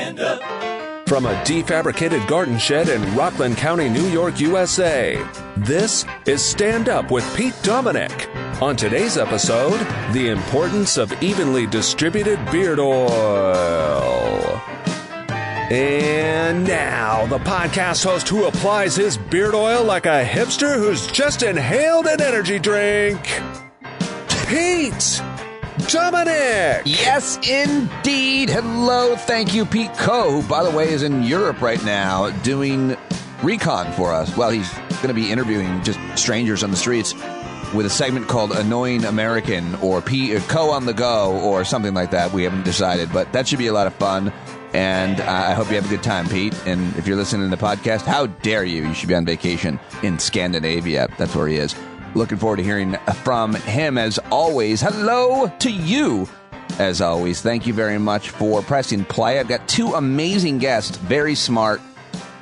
Stand up. From a defabricated garden shed in Rockland County, New York, USA, this is Stand Up with Pete Dominic. On today's episode, the importance of evenly distributed beard oil. And now, the podcast host who applies his beard oil like a hipster who's just inhaled an energy drink, Pete Dominic! Yes, indeed. Hello. Thank you, Pete Coe, who, by the way, is in Europe right now doing recon for us. Well, he's going to be interviewing just strangers on the streets with a segment called Annoying American or Coe on the Go or something like that. We haven't decided, but that should be a lot of fun. And I hope you have a good time, Pete. And if you're listening to the podcast, how dare you? You should be on vacation in Scandinavia. That's where he is. Looking forward to hearing from him as always. Hello to you as always. Thank you very much for pressing play. I've got two amazing guests, very smart,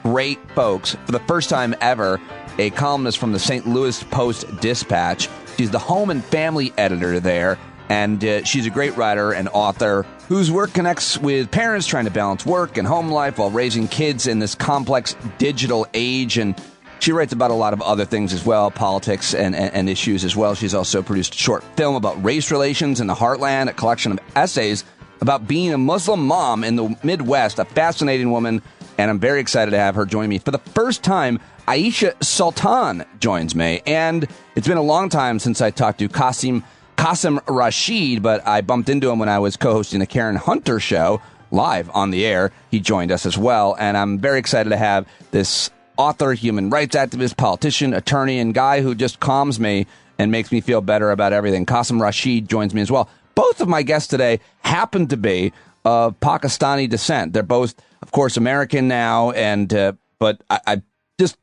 great folks. For the first time ever, a columnist from the St. Louis Post-Dispatch. She's the home and family editor there, and she's a great writer and author whose work connects with parents trying to balance work and home life while raising kids in this complex digital age. And she writes about a lot of other things as well, politics and issues as well. She's also produced a short film about race relations in the Heartland, a collection of essays about being a Muslim mom in the Midwest, a fascinating woman, and I'm very excited to have her join me. For the first time, Aisha Sultan joins me, and it's been a long time since I talked to Qasim Rashid, but I bumped into him when I was co-hosting the Karen Hunter show live on the air. He joined us as well, and I'm very excited to have this author, human rights activist, politician, attorney, and guy who just calms me and makes me feel better about everything. Qasim Rashid joins me as well. Both of my guests today happen to be of Pakistani descent. They're both, of course, American now, and but I just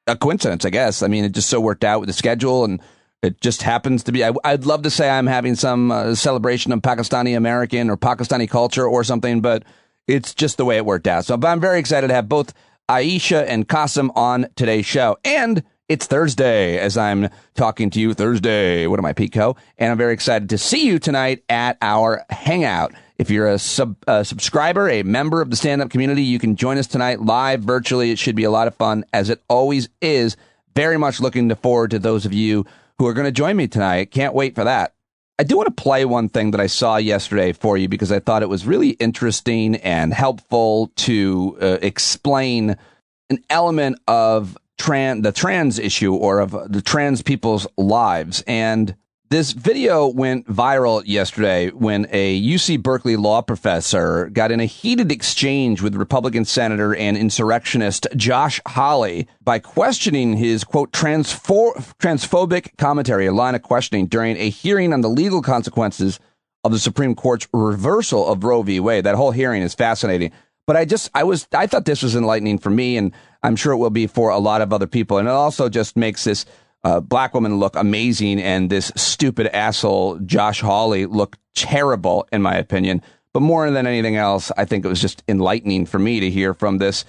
a coincidence, I guess. I mean, it just so worked out with the schedule, and it just happens to be. I'd love to say I'm having some celebration of Pakistani American or Pakistani culture or something, but it's just the way it worked out. So but I'm very excited to have both Aisha and Qasim on today's show. And it's Thursday as I'm talking to you. Thursday. What am I, Pete Coe? And I'm very excited to see you tonight at our Hangout. If you're a subscriber, a member of the stand-up community, you can join us tonight live virtually. It should be a lot of fun, as it always is. Very much looking forward to those of you who are going to join me tonight. Can't wait for that. I do want to play one thing that I saw yesterday for you because I thought it was really interesting and helpful to explain an element of the trans issue or of the trans people's lives. And this video went viral yesterday when a UC Berkeley law professor got in a heated exchange with Republican Senator and insurrectionist Josh Hawley by questioning his, quote, transphobic commentary, a line of questioning during a hearing on the legal consequences of the Supreme Court's reversal of Roe v. Wade. That whole hearing is fascinating. But I thought this was enlightening for me, and I'm sure it will be for a lot of other people. And it also just makes this black woman look amazing and this stupid asshole Josh Hawley look terrible, in my opinion. But more than anything else, I think it was just enlightening for me to hear from this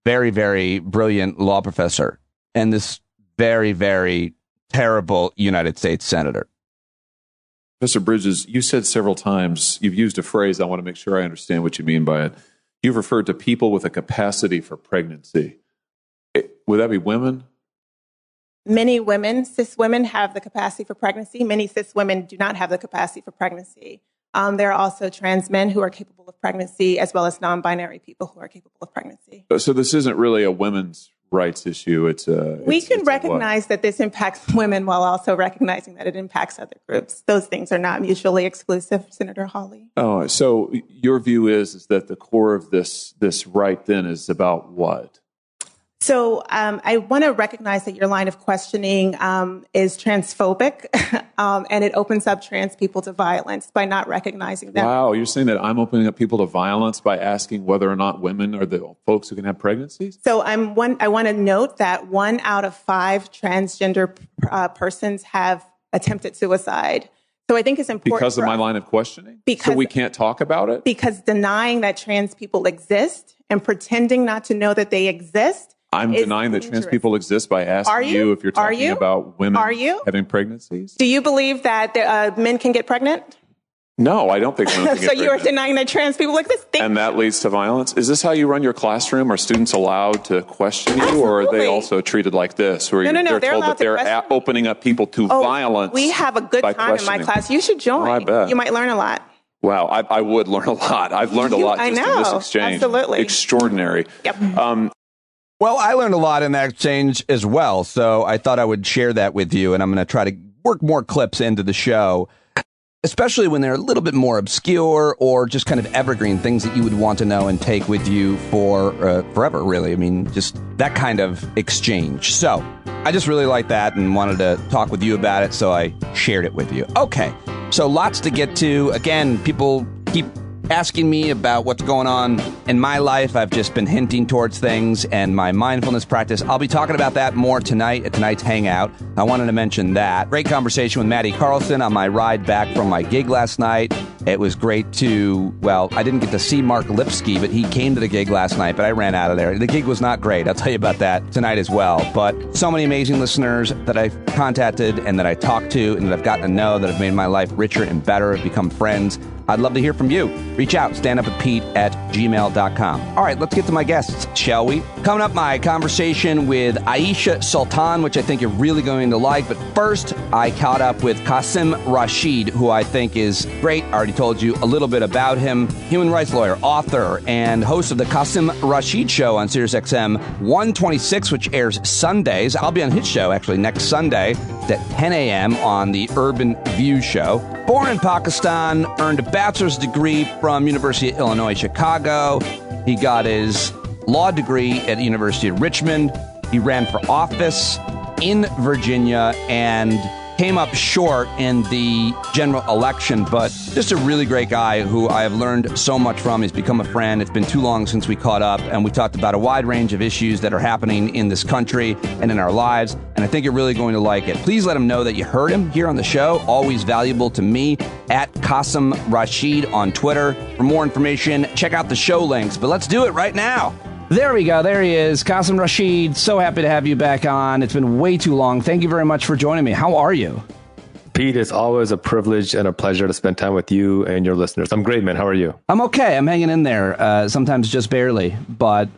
very, very brilliant law professor and this very, very terrible United States senator. Professor Bridges, you said several times, you've used a phrase, I want to make sure I understand what you mean by it. You've referred to people with a capacity for pregnancy. Would that be women? Many women, cis women, have the capacity for pregnancy. Many cis women do not have the capacity for pregnancy. There are also trans men who are capable of pregnancy, as well as non-binary people who are capable of pregnancy. So this isn't really a women's rights issue. We can recognize that this impacts women while also recognizing that it impacts other groups. Those things are not mutually exclusive, Senator Hawley. Oh, so your view is that the core of this right then is about what? So I want to recognize that your line of questioning is transphobic, and it opens up trans people to violence by not recognizing them. Wow, you're saying that I'm opening up people to violence by asking whether or not women are the folks who can have pregnancies? So I want to note that 1 out of 5 transgender persons have attempted suicide. So I think it's important because of my line of questioning. So we can't talk about it because denying that trans people exist and pretending not to know that they exist. I'm denying that trans people exist by asking you if you're talking about women having pregnancies. Do you believe that men can get pregnant? No, I don't think women can get So you're pregnant. denying that trans people like this thing? And that leads to violence? Is this how you run your classroom? Are students allowed to question you? Absolutely. Or are they also treated like this? Where No, they're they're told allowed that to they're question. opening up people to violence? We have a good by time in my questioning. class. You should join. Oh, I bet. You might learn a lot. Wow, I would learn a lot. I've learned a lot I just in know. this exchange. Absolutely. Extraordinary. Yep. Well, I learned a lot in that exchange as well, so I thought I would share that with you, and I'm going to try to work more clips into the show, especially when they're a little bit more obscure or just kind of evergreen, things that you would want to know and take with you for forever, really. I mean, just that kind of exchange. So I just really like that and wanted to talk with you about it, so I shared it with you. Okay, so lots to get to. Again, people keep asking me about what's going on in my life. I've just been hinting towards things and my mindfulness practice. I'll be talking about that more tonight at tonight's Hangout. I wanted to mention that. Great conversation with Maddie Carlson on my ride back from my gig last night. It was great to, well, I didn't get to see Mark Lipsky, but he came to the gig last night, but I ran out of there. The gig was not great. I'll tell you about that tonight as well. But so many amazing listeners that I've contacted and that I talked to and that I've gotten to know that have made my life richer and better, have become friends. I'd love to hear from you. Reach out, standupwithpete@gmail.com. All right, let's get to my guests, shall we? Coming up, my conversation with Aisha Sultan, which I think you're really going to like. But first, I caught up with Qasim Rashid, who I think is great. I already told you a little bit about him. Human rights lawyer, author, and host of the Qasim Rashid Show on SiriusXM 126, which airs Sundays. I'll be on his show, actually, next Sunday at 10 a.m. on the Urban View Show. Born in Pakistan, earned a bachelor's degree from University of Illinois, Chicago. He got his law degree at the University of Richmond. He ran for office in Virginia and came up short in the general election, but just a really great guy who I have learned so much from. He's become a friend. It's been too long since we caught up, and we talked about a wide range of issues that are happening in this country and in our lives, and I think you're really going to like it. Please let him know that you heard him here on the show. Always valuable to me, at Qasim Rashid on Twitter. For more information, check out the show links, but let's do it right now. There we go. There he is. Qasim Rashid. So happy to have you back on. It's been way too long. Thank you very much for joining me. How are you? Pete, it's always a privilege and a pleasure to spend time with you and your listeners. I'm great, man. How are you? I'm okay. I'm hanging in there. Sometimes just barely, but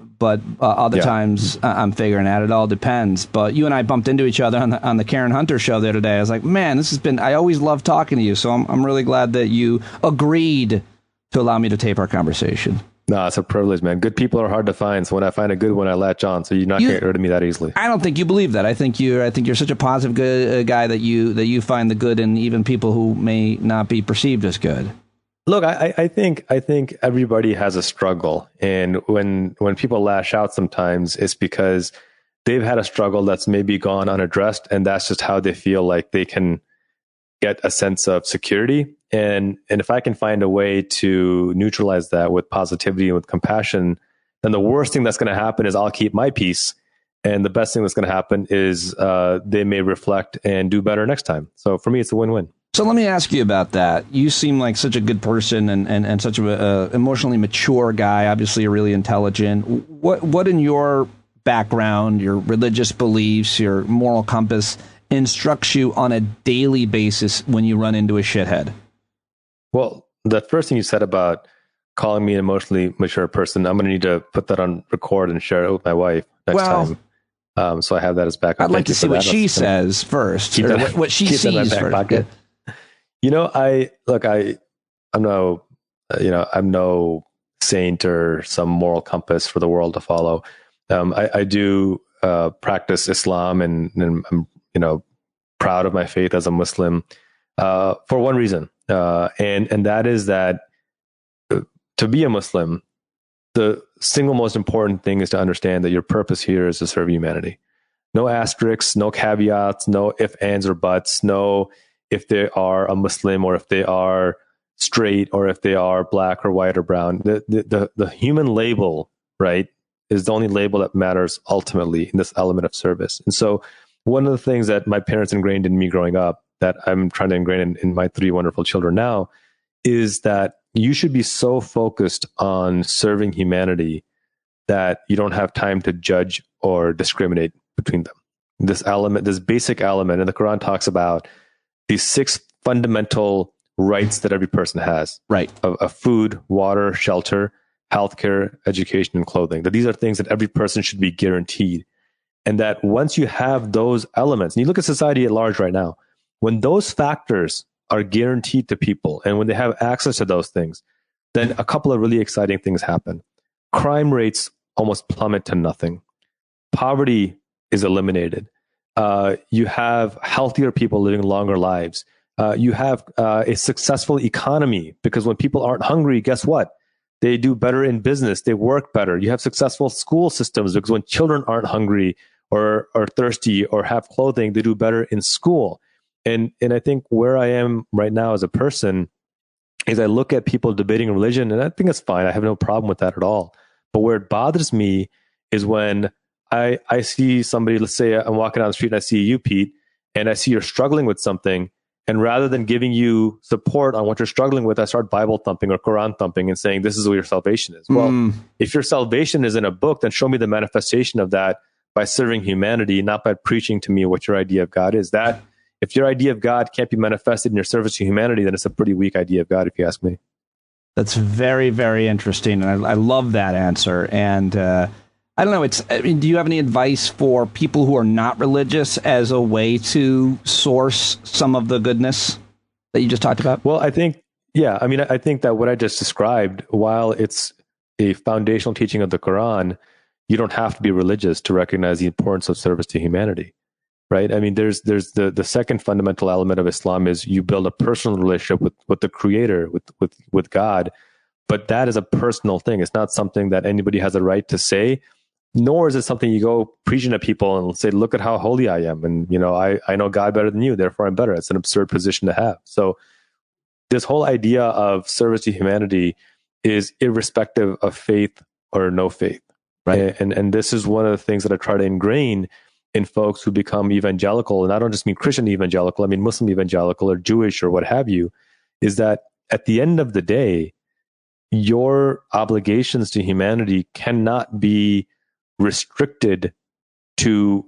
other times I'm figuring out. It all depends. But you and I bumped into each other on the Karen Hunter show the other day. I was like, man, this has been. I always love talking to you. So I'm really glad that you agreed to allow me to tape our conversation. No, it's a privilege, man. Good people are hard to find. So when I find a good one, I latch on. So you're not getting rid of me that easily. I don't think you believe that. I think you're such a positive good guy that you find the good in even people who may not be perceived as good. Look, I think everybody has a struggle, and when people lash out, sometimes it's because they've had a struggle that's maybe gone unaddressed, and that's just how they feel like they can get a sense of security. And if I can find a way to neutralize that with positivity and with compassion, then the worst thing that's going to happen is I'll keep my peace. And the best thing that's going to happen is they may reflect and do better next time. So for me, it's a win-win. So let me ask you about that. You seem like such a good person and such a emotionally mature guy, obviously you're really intelligent. What in your background, your religious beliefs, your moral compass instructs you on a daily basis when you run into a shithead? Well, the first thing you said about calling me an emotionally mature person, I'm going to need to put that on record and share it with my wife next time. So I have that as backup. I'd like to see what she says first, or what she sees first. Yeah. You know, I'm no saint or some moral compass for the world to follow. I do practice Islam, and I'm proud of my faith as a Muslim for one reason. And that is that to be a Muslim, the single most important thing is to understand that your purpose here is to serve humanity. No asterisks, no caveats, no ifs, ands, or buts, no if they are a Muslim or if they are straight or if they are black or white or brown. The human label, right, is the only label that matters ultimately in this element of service. And so one of the things that my parents ingrained in me growing up that I'm trying to ingrain in my three wonderful children now is that you should be so focused on serving humanity that you don't have time to judge or discriminate between them. This basic element, and the Quran talks about these 6 fundamental rights that every person has. Right. Of food, water, shelter, healthcare, education, and clothing. That these are things that every person should be guaranteed. And that once you have those elements, and you look at society at large right now, when those factors are guaranteed to people and when they have access to those things, then a couple of really exciting things happen. Crime rates almost plummet to nothing. Poverty is eliminated. You have healthier people living longer lives. You have a successful economy because when people aren't hungry, guess what? They do better in business. They work better. You have successful school systems because when children aren't hungry or thirsty or have clothing, they do better in school. And I think where I am right now as a person is I look at people debating religion, and I think it's fine. I have no problem with that at all. But where it bothers me is when I see somebody, let's say I'm walking down the street and I see you, Pete, and I see you're struggling with something. And rather than giving you support on what you're struggling with, I start Bible thumping or Quran thumping and saying, this is what your salvation is. Well, if your salvation is in a book, then show me the manifestation of that by serving humanity, not by preaching to me what your idea of God is. That if your idea of God can't be manifested in your service to humanity, then it's a pretty weak idea of God, if you ask me. That's very, very interesting. And I love that answer. And I don't know, do you have any advice for people who are not religious as a way to source some of the goodness that you just talked about? Well, I think that what I just described, while it's a foundational teaching of the Quran, you don't have to be religious to recognize the importance of service to humanity, right? I mean, there's the second fundamental element of Islam is you build a personal relationship with the Creator, with God, but that is a personal thing. It's not something that anybody has a right to say, nor is it something you go preaching to people and say, look at how holy I am. And, I know God better than you, therefore I'm better. It's an absurd position to have. So this whole idea of service to humanity is irrespective of faith or no faith. Right. And this is one of the things that I try to ingrain in folks who become evangelical. And I don't just mean Christian evangelical, I mean Muslim evangelical or Jewish or what have you, is that at the end of the day, your obligations to humanity cannot be restricted to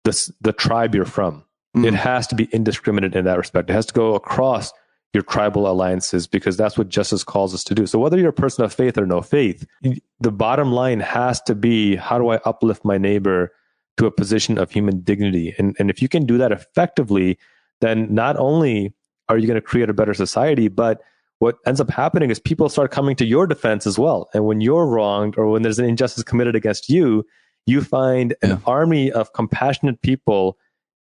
the tribe you're from. It has to be indiscriminate in that respect. It has to go across your tribal alliances because that's what justice calls us to do. So whether you're a person of faith or no faith, the bottom line has to be, how do I uplift my neighbor to a position of human dignity? And if you can do that effectively, then not only are you going to create a better society, but what ends up happening is people start coming to your defense as well. And when you're wronged or when there's an injustice committed against you, you find an army of compassionate people,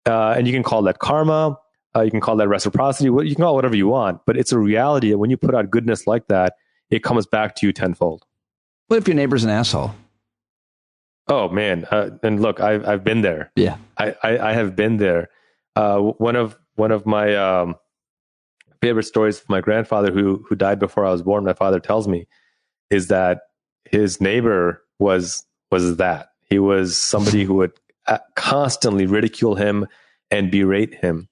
and you can call that karma, you can call that reciprocity, you can call it whatever you want, but it's a reality that when you put out goodness like that, it comes back to you tenfold. What if your neighbor's an asshole? Oh man, and look, I've been there. Yeah, I have been there. One of my favorite stories from my grandfather, who died before I was born, my father tells me, is that his neighbor was that. He was somebody who would constantly ridicule him and berate him.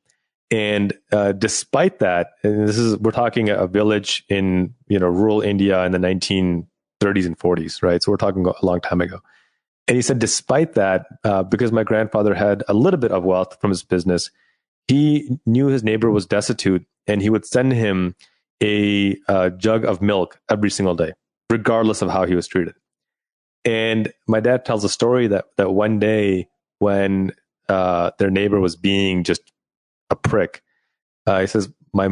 And despite that, and we're talking a village in rural India in the 1930s and 40s, right? So we're talking a long time ago. And he said, despite that, because my grandfather had a little bit of wealth from his business, he knew his neighbor was destitute, and he would send him a jug of milk every single day, regardless of how he was treated. And my dad tells a story that one day when their neighbor was being just a prick, he says, my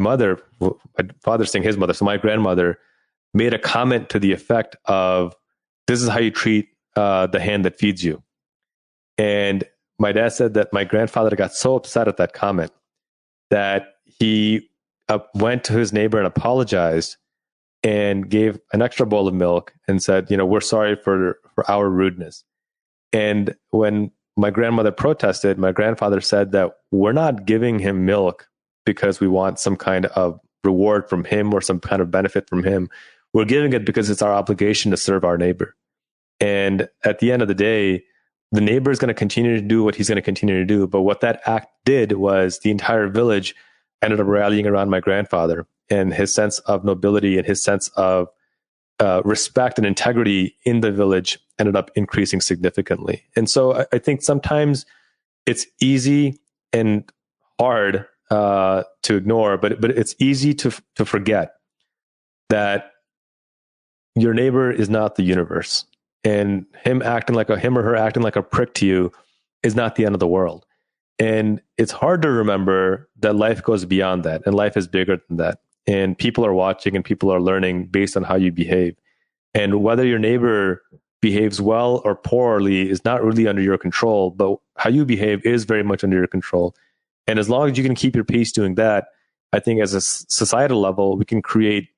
father's saying his mother, so my grandmother made a comment to the effect of, this is how you treat the hand that feeds you. And my dad said that my grandfather got so upset at that comment that he went to his neighbor and apologized and gave an extra bowl of milk and said, we're sorry for our rudeness. And when my grandmother protested, my grandfather said that we're not giving him milk because we want some kind of reward from him or some kind of benefit from him. We're giving it because it's our obligation to serve our neighbor. And at the end of the day, the neighbor is going to continue to do what he's going to continue to do. But what that act did was the entire village ended up rallying around my grandfather, and his sense of nobility and his sense of respect and integrity in the village ended up increasing significantly. And so I think sometimes it's easy and hard to ignore, but it's easy to forget that your neighbor is not the universe, and him or her acting like a prick to you is not the end of the world. And it's hard to remember that life goes beyond that, and life is bigger than that. And people are watching, and people are learning based on how you behave. And whether your neighbor behaves well or poorly is not really under your control, but how you behave is very much under your control. And as long as you can keep your peace doing that, I think as a societal level, we can create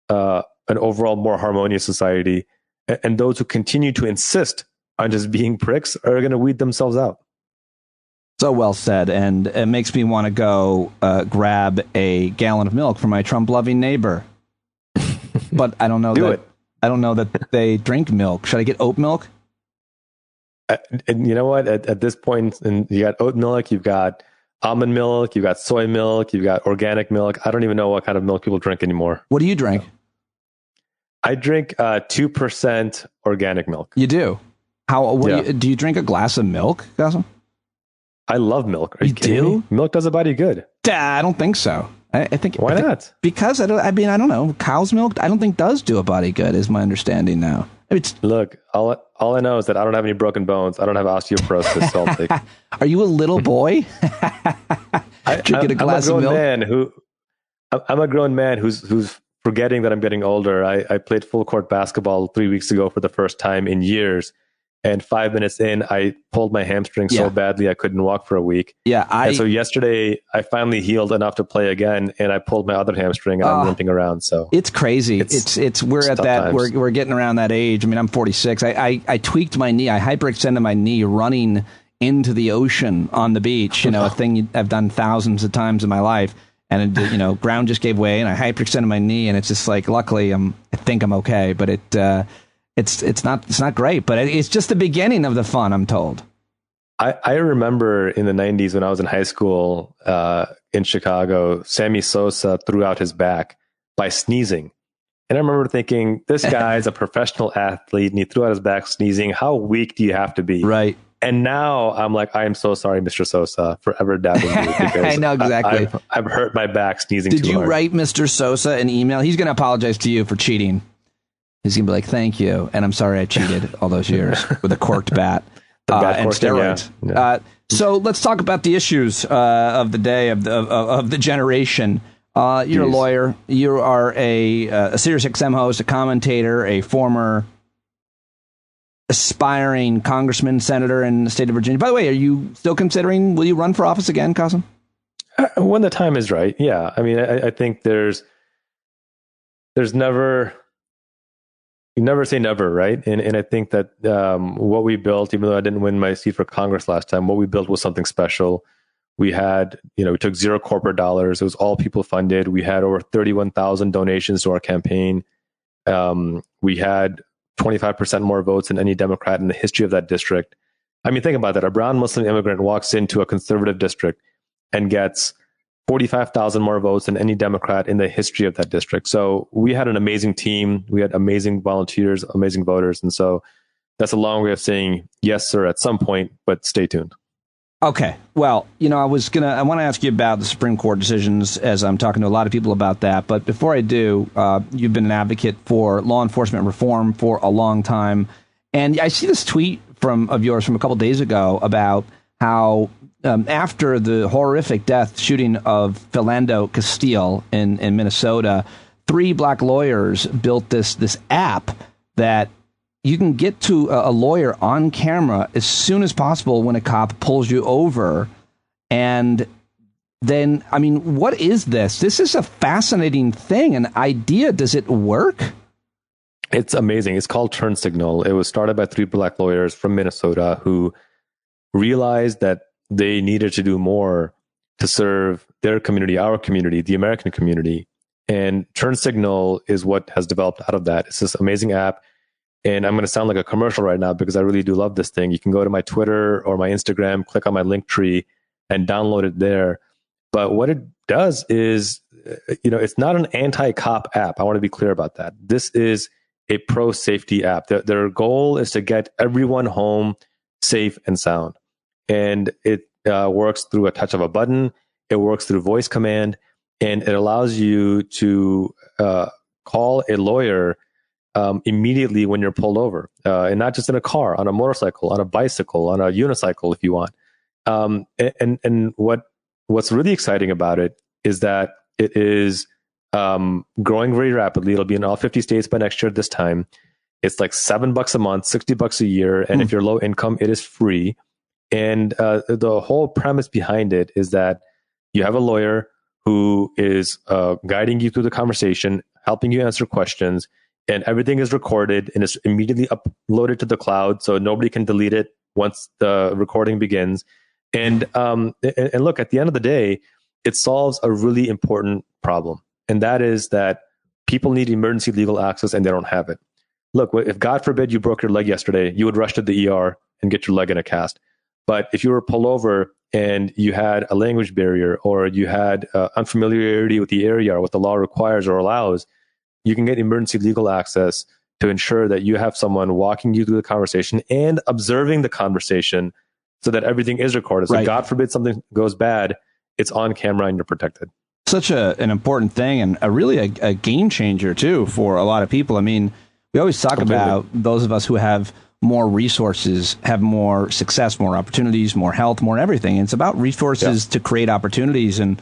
an overall more harmonious society. And those who continue to insist on just being pricks are going to weed themselves out. So well said. And it makes me want to go grab a gallon of milk for my Trump-loving neighbor. But I don't know I don't know that they drink milk. Should I get oat milk? And you know what? At this point, and you got oat milk, you've got almond milk, you've got soy milk, you've got organic milk. I don't even know what kind of milk people drink anymore. What do you drink? I drink 2% organic milk. You do? Do you drink a glass of milk, Qasim? I love milk. Are you kidding me? Milk does a body good. I don't think so. I think why not? Because I don't know. Cow's milk, I don't think does do a body good, is my understanding now. Look, all I know is that I don't have any broken bones. I don't have osteoporosis. So I'll take it. Are you a little boy? Drinking a glass of milk? I'm a grown man who's forgetting that I'm getting older. I played full court basketball 3 weeks ago for the first time in years. And 5 minutes in, I pulled my hamstring so badly I couldn't walk for a week. And so yesterday, I finally healed enough to play again, and I pulled my other hamstring, and I'm limping around. So it's crazy. We're at that. We're getting around that age. I mean, I'm 46. I tweaked my knee. I hyperextended my knee running into the ocean on the beach. A thing I've done thousands of times in my life. And ground just gave way, and I hyperextended my knee, and it's just like, luckily, I think I'm okay, but it's not great, but it's just the beginning of the fun, I'm told. I remember in the 90s when I was in high school in Chicago, Sammy Sosa threw out his back by sneezing. And I remember thinking, this guy is a professional athlete, and he threw out his back sneezing. How weak do you have to be? Right. And now I'm like, I am so sorry, Mr. Sosa, for ever doubting you. Because I know exactly. I've hurt my back sneezing too hard. Did you write Mr. Sosa an email? He's going to apologize to you for cheating. He's going to be like, thank you. And I'm sorry I cheated all those years with a corked bat and steroids. Yeah. So let's talk about the issues of the day, of the generation. You're a lawyer. You are a SiriusXM host, a commentator, a former aspiring congressman, senator in the state of Virginia. By the way, are you still considering, will you run for office again, Qasim? When the time is right. Yeah. I mean, I think there's never, you never say never, right? And I think that what we built, even though I didn't win my seat for Congress last time, what we built was something special. We had, we took zero corporate dollars. It was all people funded. We had over 31,000 donations to our campaign. We had 25% more votes than any Democrat in the history of that district. I mean, think about that. A brown Muslim immigrant walks into a conservative district and gets 45,000 more votes than any Democrat in the history of that district. So we had an amazing team. We had amazing volunteers, amazing voters. And so that's a long way of saying yes, sir, at some point, but stay tuned. Okay. Well, I want to ask you about the Supreme Court decisions, as I'm talking to a lot of people about that. But before I do, you've been an advocate for law enforcement reform for a long time. And I see this tweet of yours from a couple days ago about how after the horrific shooting of Philando Castile in Minnesota, 3 black lawyers built this app that you can get to a lawyer on camera as soon as possible when a cop pulls you over. And then, I mean, what is this? This is a fascinating thing, an idea. Does it work? It's amazing. It's called Turn Signal. It was started by 3 black lawyers from Minnesota who realized that they needed to do more to serve their community, our community, the American community. And Turn Signal is what has developed out of that. It's this amazing app. And I'm going to sound like a commercial right now because I really do love this thing. You can go to my Twitter or my Instagram, click on my link tree and download it there. But what it does is, it's not an anti-cop app. I want to be clear about that. This is a pro-safety app. Their goal is to get everyone home safe and sound. And it works through a touch of a button. It works through voice command, and it allows you to call a lawyer immediately when you're pulled over, and not just in a car, on a motorcycle, on a bicycle, on a unicycle, if you want. And what's really exciting about it is that it is growing very rapidly. It'll be in all 50 states by next year at this time. It's like $7 a month, $60 a year. And if you're low income, it is free. And the whole premise behind it is that you have a lawyer who is guiding you through the conversation, helping you answer questions, and everything is recorded and is immediately uploaded to the cloud, so nobody can delete it once the recording begins. And look, at the end of the day, it solves a really important problem, and that is that people need emergency legal access and they don't have it. Look, if God forbid you broke your leg yesterday, you would rush to the ER and get your leg in a cast. But if you were pulled over and you had a language barrier, or you had unfamiliarity with the area or what the law requires or allows, you can get emergency legal access to ensure that you have someone walking you through the conversation and observing the conversation so that everything is recorded. So God forbid something goes bad, it's on camera and you're protected. Such an important thing, and really a game changer, too, for a lot of people. I mean, we always talk about those of us who have more resources, have more success, more opportunities, more health, more everything. And it's about resources to create opportunities. And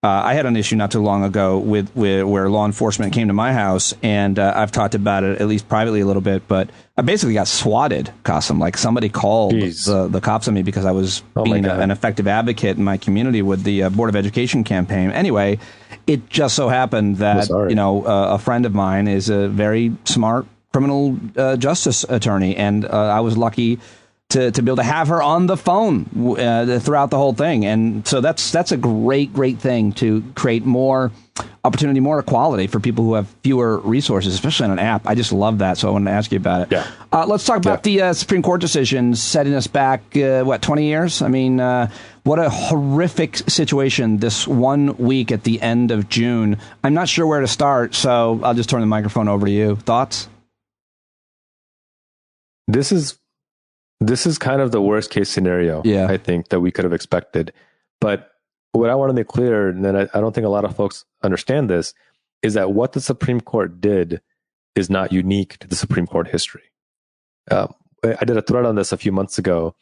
I had an issue not too long ago with where law enforcement came to my house, and I've talked about it at least privately a little bit, but I basically got swatted, Qasim. Like, somebody called the cops on me because I was being an effective advocate in my community with the Board of Education campaign. Anyway, it just so happened that a friend of mine is a very smart criminal justice attorney, and I was lucky to be able to have her on the phone throughout the whole thing. And so that's a great thing to create more opportunity, more equality for people who have fewer resources, especially on an app. I just love that. So I wanted to ask you about it. Yeah. Let's talk about the Supreme Court decision setting us back, 20 years? I mean, what a horrific situation this 1 week at the end of June. I'm not sure where to start, so I'll just turn the microphone over to you. Thoughts? This is kind of the worst case scenario, I think, that we could have expected. But what I want to make clear, and then I don't think a lot of folks understand this, is that what the Supreme Court did is not unique to the Supreme Court history. I did a thread on this a few months ago,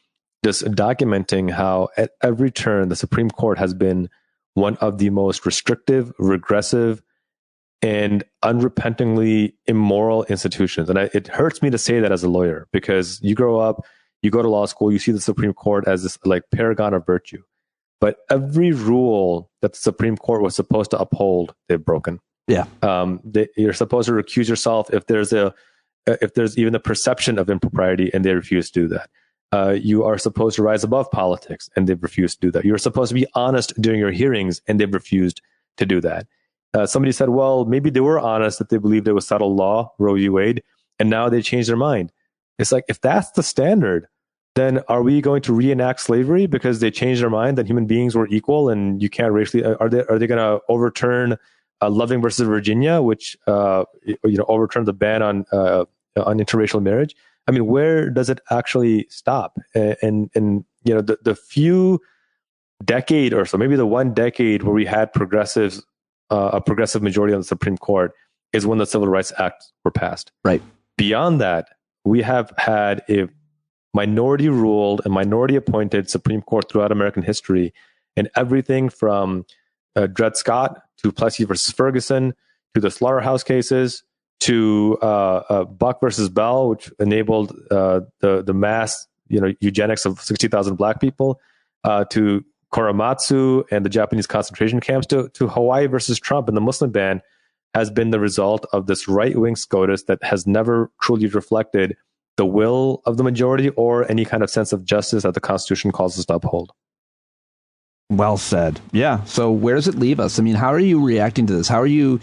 just documenting how at every turn the Supreme Court has been one of the most restrictive, regressive, and unrepentingly immoral institutions. And it hurts me to say that as a lawyer, because you grow up, you go to law school, you see the Supreme Court as this like paragon of virtue. But every rule that the Supreme Court was supposed to uphold, they've broken. Yeah. You're supposed to recuse yourself if there's even the perception of impropriety, and they refuse to do that. You are supposed to rise above politics, and they've refused to do that. You're supposed to be honest during your hearings, and they've refused to do that. Somebody said, well, maybe they were honest that they believed it was settled law, Roe v. Wade, and now they changed their mind. It's like, if that's the standard, then are we going to reenact slavery because they changed their mind that human beings were equal and you can't racially? Are they going to overturn Loving versus Virginia, which overturned the ban on interracial marriage? I mean, where does it actually stop? And the few decade or so, maybe the 1 decade where we had a progressive majority on the Supreme Court is when the Civil Rights Acts were passed. Right. Beyond that, we have had a minority-ruled and minority-appointed Supreme Court throughout American history, and everything from Dred Scott to Plessy versus Ferguson to the slaughterhouse cases to Buck versus Bell, which enabled the mass eugenics of 60,000 black people, to Korematsu and the Japanese concentration camps, to Hawaii versus Trump and the Muslim ban, has been the result of this right-wing SCOTUS that has never truly reflected the will of the majority or any kind of sense of justice that the Constitution calls us to uphold. Well said. Yeah. So where does it leave us? I mean, how are you reacting to this? How are you?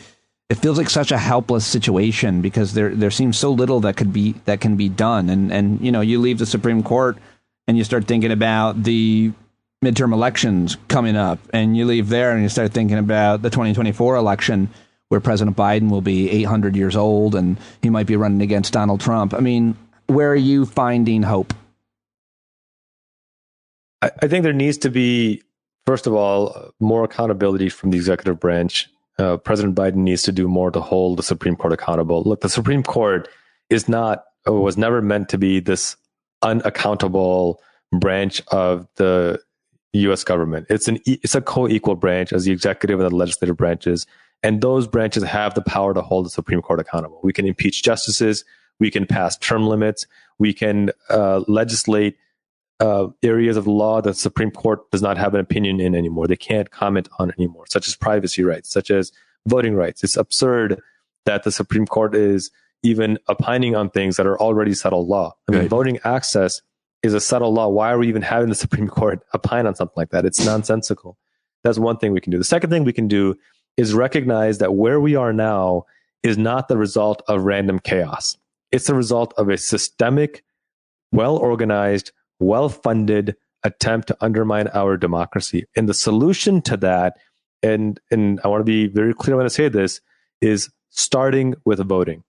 It feels like such a helpless situation because there seems so little that can be done. And you leave the Supreme Court and you start thinking about the midterm elections coming up, and you leave there and you start thinking about the 2024 election where President Biden will be 800 years old and he might be running against Donald Trump. I mean, where are you finding hope? I think there needs to be First of all, more accountability from the executive branch. President Biden needs to do more to hold the Supreme Court accountable. Look, the Supreme Court is not, or was never meant to be this unaccountable branch of the U.S. government. It's a co-equal branch as the executive and the legislative branches. And those branches have the power to hold the Supreme Court accountable. We can impeach justices. We can pass term limits. We can legislate areas of law that the Supreme Court does not have an opinion in anymore. They can't comment on anymore, such as privacy rights, such as voting rights. It's absurd that the Supreme Court is even opining on things that are already settled law. I mean, voting access is a settled law. Why are we even having the Supreme Court opine on something like that? It's nonsensical. That's one thing we can do. The second thing we can do is recognize that where we are now is not the result of random chaos. It's the result of a systemic, well-organized, well-funded attempt to undermine our democracy. And the solution to that, and I want to be very clear when I say this, is starting with voting.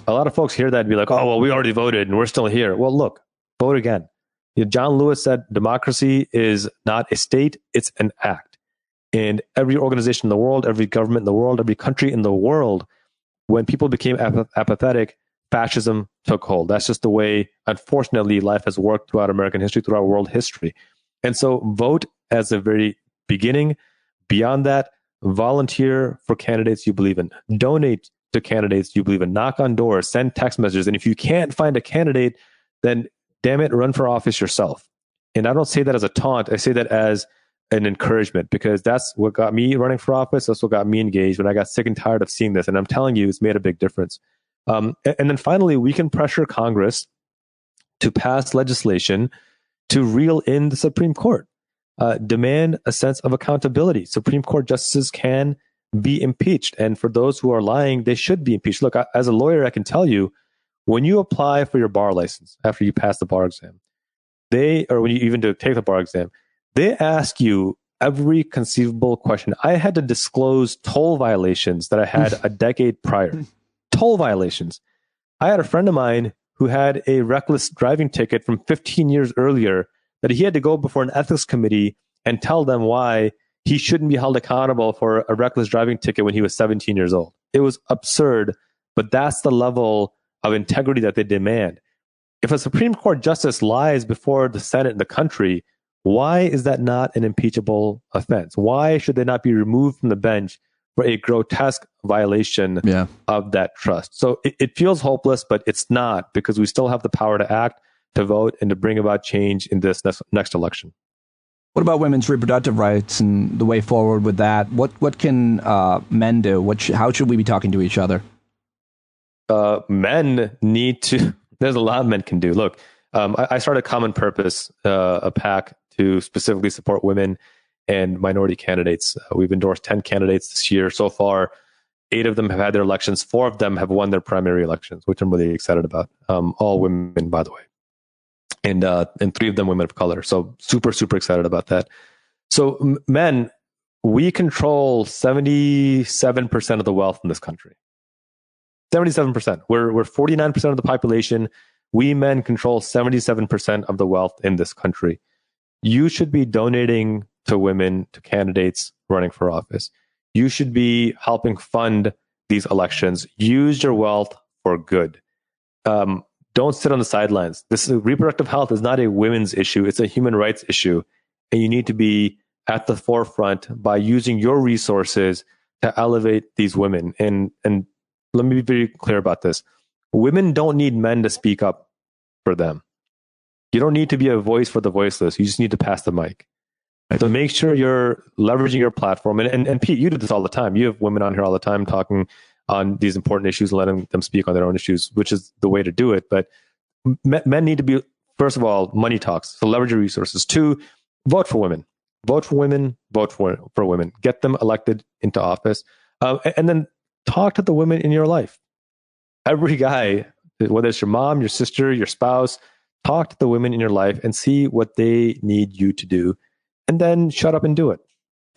A lot of folks hear that and be like, oh, well, we already voted and we're still here. Well, look, vote again. John Lewis said democracy is not a state, it's an act. And every organization in the world, every government in the world, every country in the world, when people became apathetic, fascism took hold. That's just the way, unfortunately, life has worked throughout American history, throughout world history. And so vote as the very beginning. Beyond that, volunteer for candidates you believe in. Donate to candidates you believe in. Knock on doors, send text messages. And if you can't find a candidate, then damn it, run for office yourself. And I don't say that as a taunt. I say that as an encouragement, because that's what got me running for office. That's what got me engaged when I got sick and tired of seeing this. And I'm telling you, it's made a big difference. And then finally, we can pressure Congress to pass legislation to reel in the Supreme Court. Demand a sense of accountability. Supreme Court justices can be impeached. And for those who are lying, they should be impeached. Look, as a lawyer, I can tell you, when you apply for your bar license after you pass the bar exam, or when you even take the bar exam, they ask you every conceivable question. I had to disclose toll violations that I had a decade prior. Toll violations. I had a friend of mine who had a reckless driving ticket from 15 years earlier that he had to go before an ethics committee and tell them why he shouldn't be held accountable for a reckless driving ticket when he was 17 years old. It was absurd, but that's the level of integrity that they demand. If a Supreme Court justice lies before the Senate and the country, why is that not an impeachable offense? Why should they not be removed from the bench for a grotesque violation of that trust? So it feels hopeless, but it's not, because we still have the power to act, to vote, and to bring about change in this next election. What about women's reproductive rights and the way forward with that? What can men do? How should we be talking to each other? Men need to. There's a lot men can do. Look, I started Common Purpose, a PAC to specifically support women and minority candidates. We've endorsed 10 candidates this year. So far, 8 of them have had their elections. 4 of them have won their primary elections, which I'm really excited about. All women, by the way. And 3 of them women of color. So super, super excited about that. So men, we control 77% of the wealth in this country. 77%. We're 49% of the population. We men control 77% of the wealth in this country. You should be donating to women, to candidates running for office. You should be helping fund these elections. Use your wealth for good. Don't sit on the sidelines. Reproductive health is not a women's issue. It's a human rights issue. And you need to be at the forefront by using your resources to elevate these women. And let me be very clear about this. Women don't need men to speak up for them. You don't need to be a voice for the voiceless. You just need to pass the mic. So make sure you're leveraging your platform. And Pete, you do this all the time. You have women on here all the time talking on these important issues and letting them speak on their own issues, which is the way to do it. But men need to be, first of all, money talks. So leverage your resources. 2, vote for women. Vote for women. Vote for women. Get them elected into office. And then talk to the women in your life. Every guy, whether it's your mom, your sister, your spouse, talk to the women in your life and see what they need you to do. And then shut up and do it.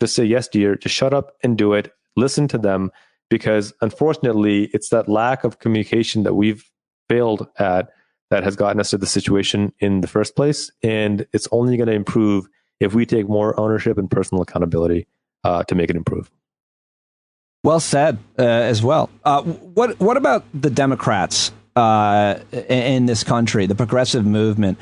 Just say, yes, dear. Just shut up and do it. Listen to them. Because unfortunately, it's that lack of communication that we've failed at that has gotten us to the situation in the first place. And it's only going to improve if we take more ownership and personal accountability to make it improve. Well said as well. What about the Democrats in this country, the progressive movement?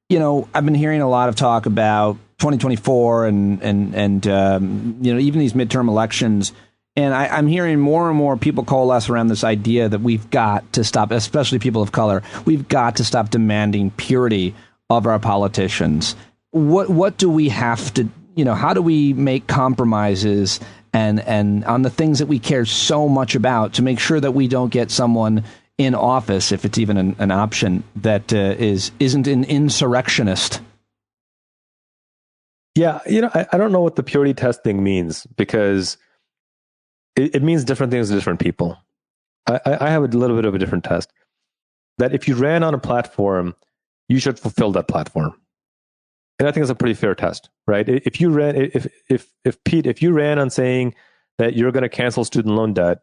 You know, I've been hearing a lot of talk about 2024 and you know, even these midterm elections. And I'm hearing more and more people coalesce around this idea that we've got to stop, especially people of color, we've got to stop demanding purity of our politicians. What do we have to, you know, how do we make compromises and on the things that we care so much about to make sure that we don't get someone in office, if it's even an option, that isn't an insurrectionist? Yeah, you know, I don't know what the purity testing means, because it means different things to different people. I have a little bit of a different test. That if you ran on a platform, you should fulfill that platform. And I think it's a pretty fair test, right? If you ran, if Pete, if you ran on saying that you're going to cancel student loan debt,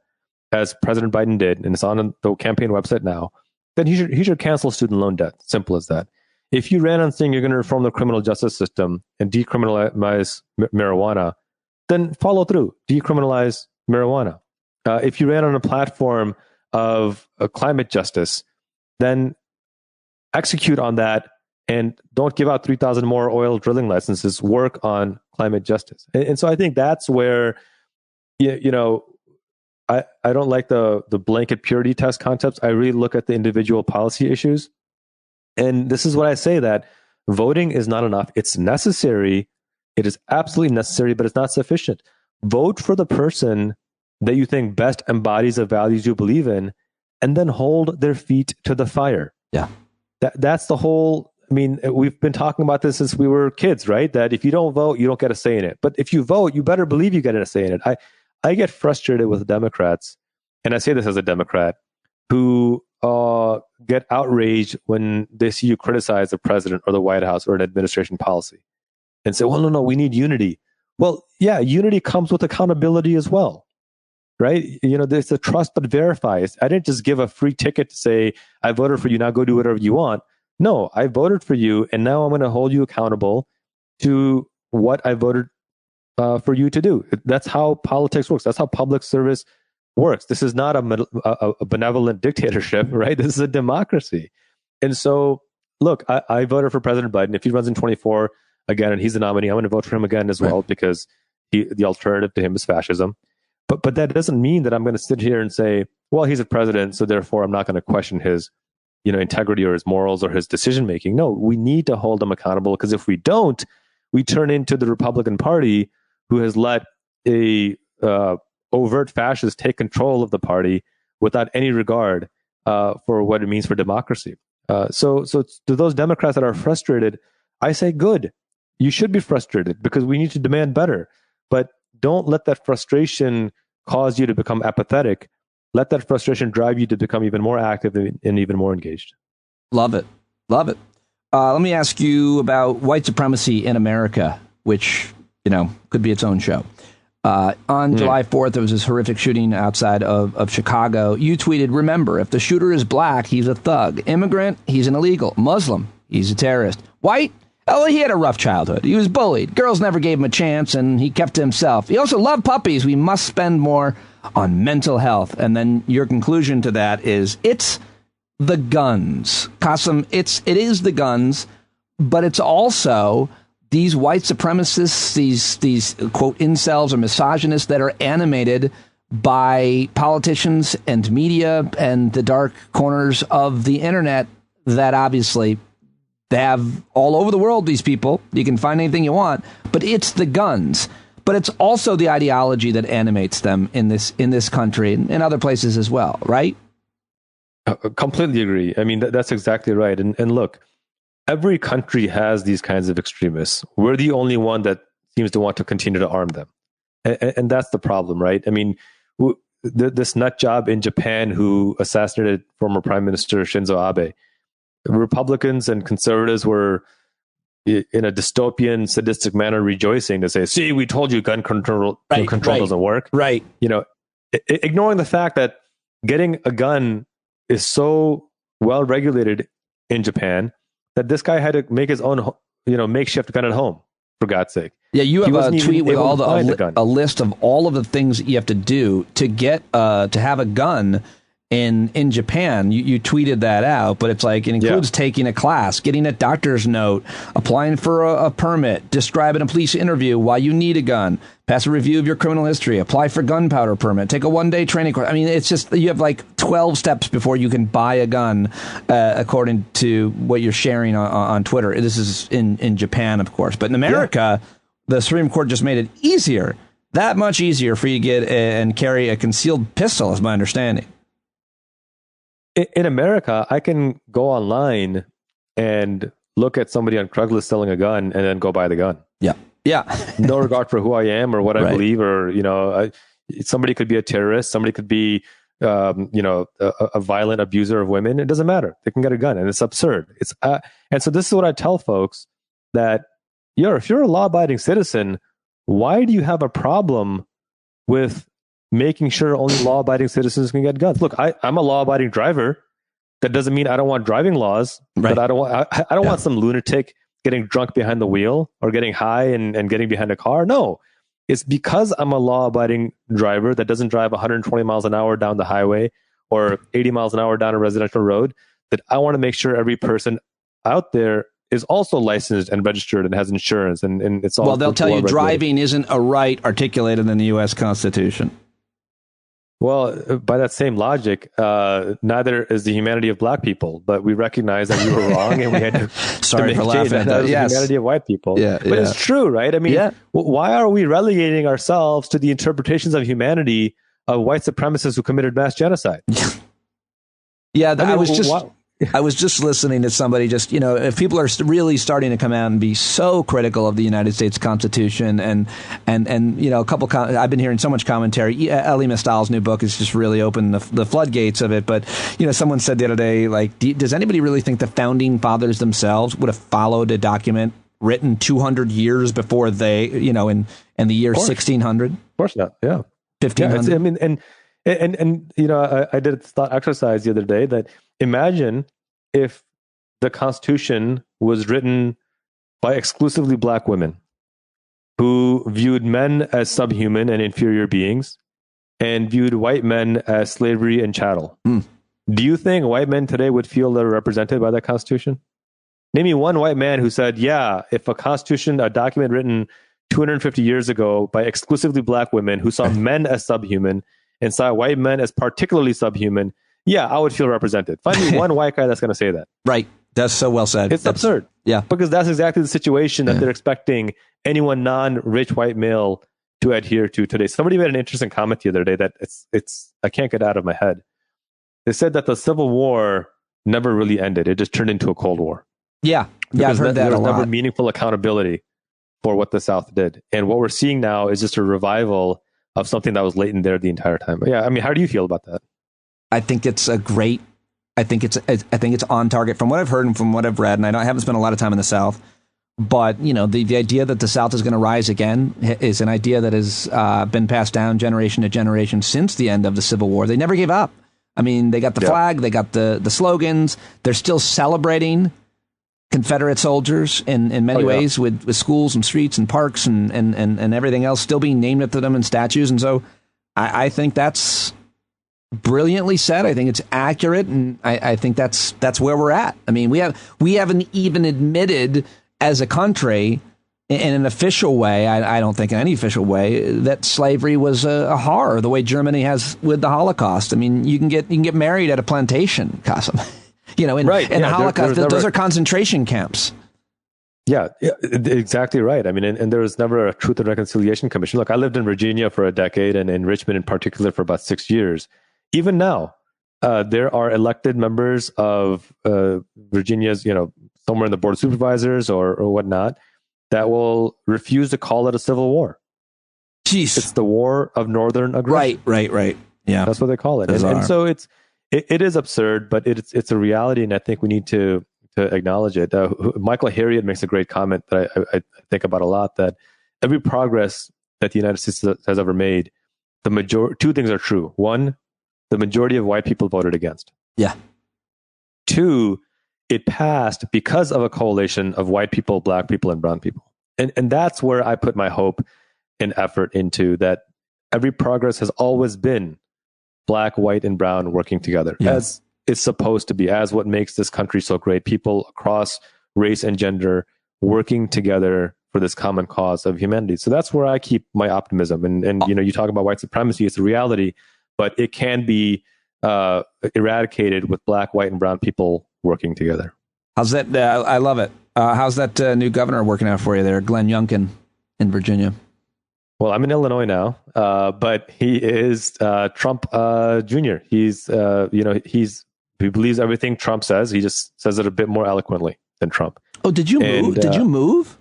as President Biden did, and it's on the campaign website now, then he should cancel student loan debt. Simple as that. If you ran on saying you're going to reform the criminal justice system and decriminalize marijuana, then follow through, decriminalize marijuana. If you ran on a platform of climate justice, then execute on that and don't give out 3,000 more oil drilling licenses. Work on climate justice. And so I think that's where, you know, I don't like the blanket purity test concepts. I really look at the individual policy issues. And this is what I say, that voting is not enough. It's necessary. It is absolutely necessary, but it's not sufficient. Vote for the person that you think best embodies the values you believe in, and then hold their feet to the fire. Yeah. That's the whole, I mean, we've been talking about this since we were kids, right? That if you don't vote, you don't get a say in it. But if you vote, you better believe you get a say in it. I get frustrated with Democrats, and I say this as a Democrat, who get outraged when they see you criticize the president or the White House or an administration policy and say, well, no, we need unity. Well, yeah, unity comes with accountability as well, right? You know, there's the trust but verifies. I didn't just give a free ticket to say, I voted for you, now go do whatever you want. No, I voted for you, and now I'm going to hold you accountable to what I voted for you to do. That's how politics works. That's how public service works. This is not a benevolent dictatorship, right? This is a democracy. And so, look, I voted for President Biden. If he runs in 24 again and he's the nominee, I'm going to vote for him again as well, because the alternative to him is fascism. But that doesn't mean that I'm going to sit here and say, well, he's a president, so therefore I'm not going to question his, you know, integrity or his morals or his decision making. No, we need to hold him accountable, because if we don't, we turn into the Republican Party, who has let a overt fascist take control of the party without any regard for what it means for democracy. So to those Democrats that are frustrated, I say, good. You should be frustrated, because we need to demand better. But don't let that frustration cause you to become apathetic. Let that frustration drive you to become even more active and even more engaged. Love it. Love it. Let me ask you about white supremacy in America, which, you know, could be its own show. On July 4th, there was this horrific shooting outside of Chicago. You tweeted, remember, if the shooter is black, he's a thug. Immigrant, he's an illegal. Muslim, he's a terrorist. White, oh, he had a rough childhood. He was bullied. Girls never gave him a chance, and he kept to himself. He also loved puppies. We must spend more on mental health. And then your conclusion to that is, it's the guns. Qasim, it is the guns, but it's also these white supremacists, these quote incels or misogynists that are animated by politicians and media and the dark corners of the internet, that obviously they have all over the world, these people. You can find anything you want, but it's the guns. But it's also the ideology that animates them in this country and in other places as well, right? I completely agree. I mean, that's exactly right. And look, every country has these kinds of extremists. We're the only one that seems to want to continue to arm them. And that's the problem, right? I mean, this nut job in Japan who assassinated former Prime Minister Shinzo Abe, Republicans and conservatives were in a dystopian, sadistic manner rejoicing to say, see, we told you gun control doesn't work. Right. You know, ignoring the fact that getting a gun is so well regulated in Japan that this guy had to make his own, makeshift gun at home. for God's sake. Yeah, you have a tweet with all a list of all of the things that you have to do to get to have a gun in Japan. You tweeted that out, but it's like it includes taking a class, getting a doctor's note, applying for a permit, describing a police interview why you need a gun, pass a review of your criminal history, apply for gunpowder permit, take a 1-day training course. I mean, it's just you have like 12 steps before you can buy a gun, according to what you're sharing on Twitter. This is in Japan, of course, but in America, the Supreme Court just made it easier, that much easier for you to get and carry a concealed pistol, is my understanding. In America, I can go online and look at somebody on Craigslist selling a gun and then go buy the gun. Yeah. No regard for who I am or what I believe, or, somebody could be a terrorist. Somebody could be, a violent abuser of women. It doesn't matter. They can get a gun, and it's absurd. And so this is what I tell folks, that if you're a law-abiding citizen, why do you have a problem with making sure only law-abiding citizens can get guns? Look, I'm a law-abiding driver. That doesn't mean I don't want driving laws, but I don't want some lunatic getting drunk behind the wheel or getting high and getting behind a car. No, it's because I'm a law-abiding driver that doesn't drive 120 miles an hour down the highway or 80 miles an hour down a residential road, that I want to make sure every person out there is also licensed and registered and has insurance. And it's all well, they'll tell you driving isn't a right articulated in the U.S. Constitution. Well, by that same logic, neither is the humanity of black people. But we recognize that we were wrong, and we had to sorry for laughing at that. The humanity of white people. But it's true, right? I mean, why are we relegating ourselves to the interpretations of humanity of white supremacists who committed mass genocide? I was just listening to somebody if people are really starting to come out and be so critical of the United States Constitution and a couple I've been hearing so much commentary. Elie Mystal's new book has just really opened the floodgates of it. But, someone said the other day, like, does anybody really think the founding fathers themselves would have followed a document written 200 years before they, in the year 1600? Of course not. Yeah. 1500. I did a thought exercise the other day that imagine if the Constitution was written by exclusively black women who viewed men as subhuman and inferior beings and viewed white men as slavery and chattel. Do you think white men today would feel they're represented by that Constitution? Name me one white man who said, if a document written 250 years ago by exclusively black women who saw men as subhuman and saw white men as particularly subhuman, I would feel represented. Find me one white guy that's going to say that. Right. That's so well said. It's absurd. Yeah. Because that's exactly the situation that they're expecting anyone non-rich white male to adhere to today. Somebody made an interesting comment the other day that it's I can't get out of my head. They said that the Civil War never really ended. It just turned into a Cold War. Yeah. I've heard that a lot. There was never meaningful accountability for what the South did. And what we're seeing now is just a revival of something that was latent there the entire time. Yeah, I mean, how do you feel about that? I think it's I think it's on target from what I've heard and from what I've read, and I haven't spent a lot of time in the South. But the idea that the South is going to rise again is an idea that has been passed down generation to generation since the end of the Civil War. They never gave up. I mean, they got the flag, they got the slogans. They're still celebrating Confederate soldiers in many ways with schools and streets and parks and everything else still being named after them in statues. And so I think that's brilliantly said. I think it's accurate, and I think that's where we're at. I mean, we haven't even admitted as a country in an official way, I don't think in any official way, that slavery was a horror the way Germany has with the Holocaust. I mean, you can get married at a plantation, Qasim. In the Holocaust, those are concentration camps. Yeah, exactly right. I mean, and there was never a Truth and Reconciliation Commission. Look, I lived in Virginia for a decade, and in Richmond in particular for about 6 years. Even now, there are elected members of Virginia's, somewhere in the Board of Supervisors or whatnot, that will refuse to call it a civil war. Jeez. It's the war of northern aggression. Right. Yeah. That's what they call it. And so it is absurd, but it's a reality, and I think we need to acknowledge it. Michael Harriot makes a great comment that I think about a lot, that every progress that the United States has ever made, two things are true. One, the majority of white people voted against. Yeah. Two, it passed because of a coalition of white people, black people, and brown people. And that's where I put my hope and effort into, that every progress has always been black, white, and brown working together, as it's supposed to be, as what makes this country so great. People across race and gender working together for this common cause of humanity. So that's where I keep my optimism. And you talk about white supremacy, it's a reality, but it can be eradicated with black, white, and brown people working together. How's that? I love it. How's that new governor working out for you there, Glenn Youngkin in Virginia? Well, I'm in Illinois now, but he is Trump Jr. He believes everything Trump says. He just says it a bit more eloquently than Trump. Oh, did you move? Did you move?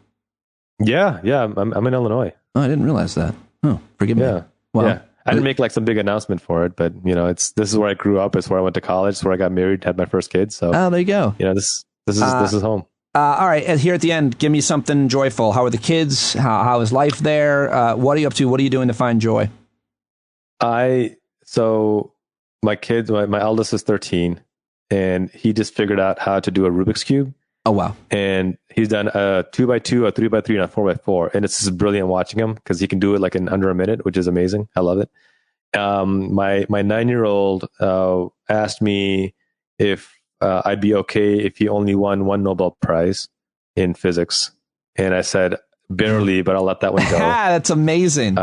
Yeah. I'm in Illinois. Oh, I didn't realize that. Oh, forgive me. Yeah. Well, yeah. I didn't make like some big announcement for it, but this is where I grew up. It's where I went to college. It's where I got married, had my first kid. So there you go. This is home. All right. And here at the end, give me something joyful. How are the kids? How is life there? What are you up to? What are you doing to find joy? So my kids, my eldest is 13, and he just figured out how to do a Rubik's Cube. Oh, wow. And he's done a 2x2, a 3x3, and a 4x4. And it's just brilliant watching him because he can do it like in under a minute, which is amazing. I love it. My 9-year-old asked me if I'd be okay if he only won one Nobel Prize in physics. And I said, barely, but I'll let that one go. That's amazing.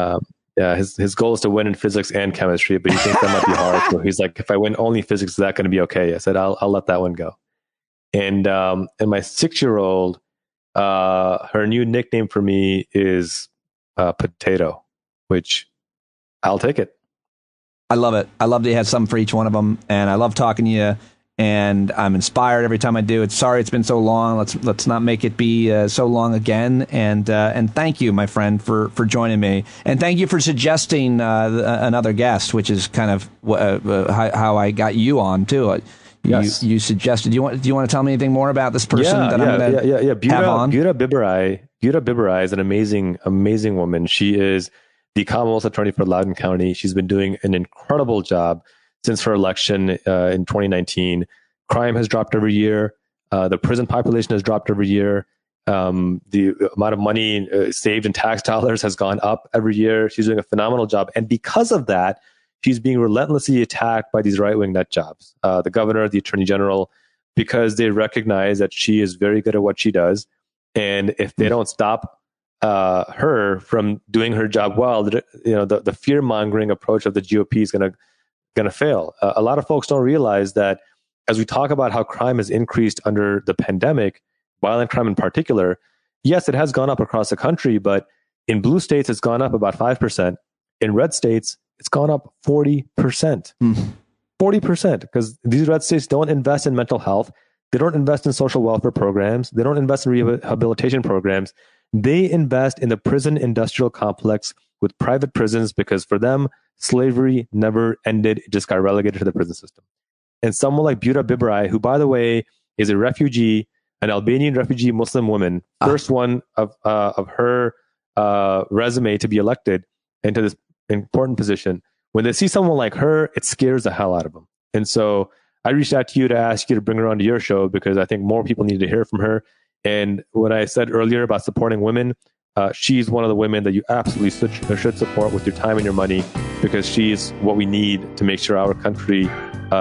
His goal is to win in physics and chemistry, but he thinks that might be hard. So he's like, if I win only physics, is that going to be okay? I said, I'll let that one go. And my 6-year-old, her new nickname for me is Potato, which I'll take it. I love it. I love that you had something for each one of them, and I love talking to you. And I'm inspired every time I do it. Sorry it's been so long. Let's not make it be so long again. And thank you, my friend, for joining me. And thank you for suggesting another guest, which is kind of how I got you on too. Yes. You suggested. Do you want to tell me anything more about this person that I'm going to have on? Buta Bibarai is an amazing woman. She is the Commonwealth Attorney for Loudoun County. She's been doing an incredible job since her election in 2019. Crime has dropped every year. The prison population has dropped every year. The amount of money saved in tax dollars has gone up every year. She's doing a phenomenal job. And because of that, she's being relentlessly attacked by these right-wing nut jobs. The governor, the attorney general, because they recognize that she is very good at what she does. And if they don't stop her from doing her job well, the fear-mongering approach of the GOP is going to fail. A lot of folks don't realize that as we talk about how crime has increased under the pandemic, violent crime in particular, yes, it has gone up across the country, but in blue states, it's gone up about 5%. In red states, it's gone up 40%. 40%, because these red states don't invest in mental health. They don't invest in social welfare programs. They don't invest in rehabilitation programs. They invest in the prison industrial complex with private prisons, because for them, slavery never ended. It just got relegated to the prison system. And someone like Buta Bibarai, who, by the way, is a refugee, an Albanian refugee Muslim woman, first one of her resume to be elected into this important position. When they see someone like her, it scares the hell out of them. And so I reached out to you to ask you to bring her onto your show, because I think more people need to hear from her. And when I said earlier about supporting women, she's one of the women that you absolutely should support with your time and your money, because she's what we need to make sure our country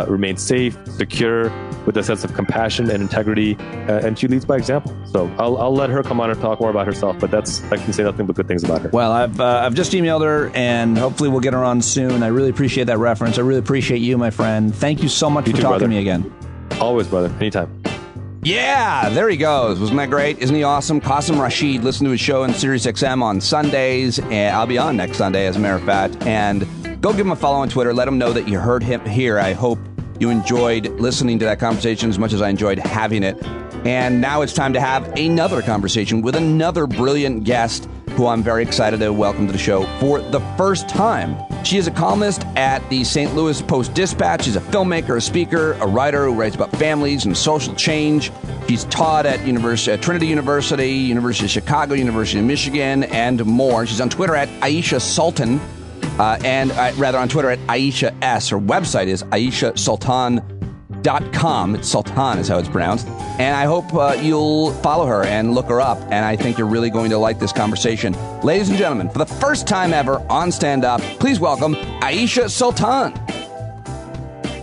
remains safe, secure, with a sense of compassion and integrity, and she leads by example. So I'll let her come on and talk more about herself, but I can say nothing but good things about her. Well, I've just emailed her, and hopefully we'll get her on soon. I really appreciate that reference. I really appreciate you, my friend. Thank you so much for talking to me again. Always, brother. Anytime. Yeah, there he goes. Wasn't that great? Isn't he awesome? Qasim Rashid. Listen to his show in SiriusXM on Sundays. And I'll be on next Sunday, as a matter of fact. And go give him a follow on Twitter. Let him know that you heard him here. I hope you enjoyed listening to that conversation as much as I enjoyed having it. And now it's time to have another conversation with another brilliant guest who I'm very excited to welcome to the show for the first time. She is a columnist at the St. Louis Post-Dispatch. She's a filmmaker, a speaker, a writer who writes about families and social change. She's taught at Trinity University, University of Chicago, University of Michigan, and more. She's on Twitter at Aisha Sultan, on Twitter at Aisha S. Her website is aishasultan.com. It's Sultan is how it's pronounced. And I hope you'll follow her and look her up. And I think you're really going to like this conversation. Ladies and gentlemen, for the first time ever on Stand Up, please welcome Aisha Sultan.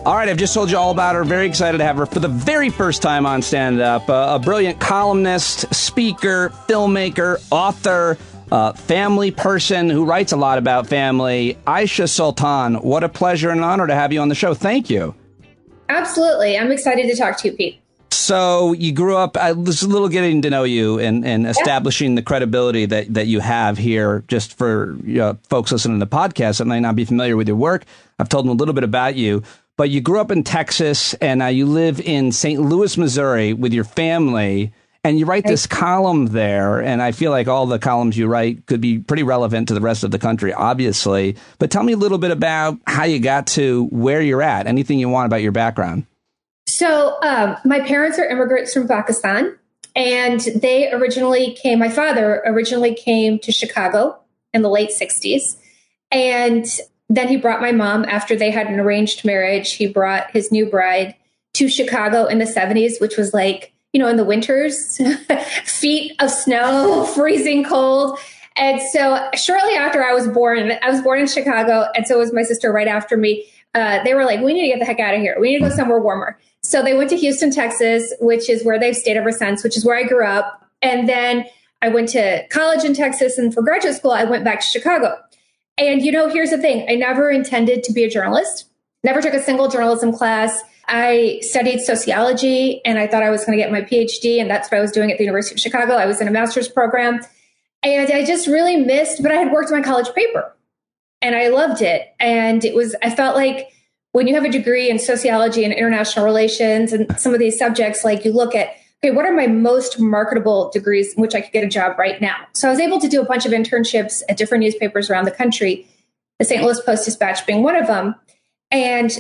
All right, I've just told you all about her. Very excited to have her for the very first time on Stand Up. A brilliant columnist, speaker, filmmaker, author, family person who writes a lot about family. Aisha Sultan, what a pleasure and an honor to have you on the show. Thank you. Absolutely. I'm excited to talk to you, Pete. So you grew up, just a little getting to know you and establishing the credibility that you have here, just for folks listening to the podcast that might not be familiar with your work. I've told them a little bit about you. But you grew up in Texas, and now you live in St. Louis, Missouri with your family, and you write this column there, and I feel like all the columns you write could be pretty relevant to the rest of the country, obviously. But tell me a little bit about how you got to where you're at, anything you want about your background. So my parents are immigrants from Pakistan, and my father originally came to Chicago in the late 60s, and then he brought my mom, after they had an arranged marriage, he brought his new bride to Chicago in the 70s, which was like, in the winters, feet of snow, freezing cold. And so shortly after I was born in Chicago, and so was my sister right after me. They were like, we need to get the heck out of here. We need to go somewhere warmer. So they went to Houston, Texas, which is where they've stayed ever since, which is where I grew up. And then I went to college in Texas, and for graduate school, I went back to Chicago. And, here's the thing. I never intended to be a journalist, never took a single journalism class. I studied sociology, and I thought I was going to get my PhD, and that's what I was doing at the University of Chicago. I was in a master's program, and I just really missed, but I had worked on my college paper, and I loved it. And I felt like when you have a degree in sociology and international relations and some of these subjects, like you look at, okay, what are my most marketable degrees in which I could get a job right now? So I was able to do a bunch of internships at different newspapers around the country, the St. Louis Post-Dispatch being one of them. And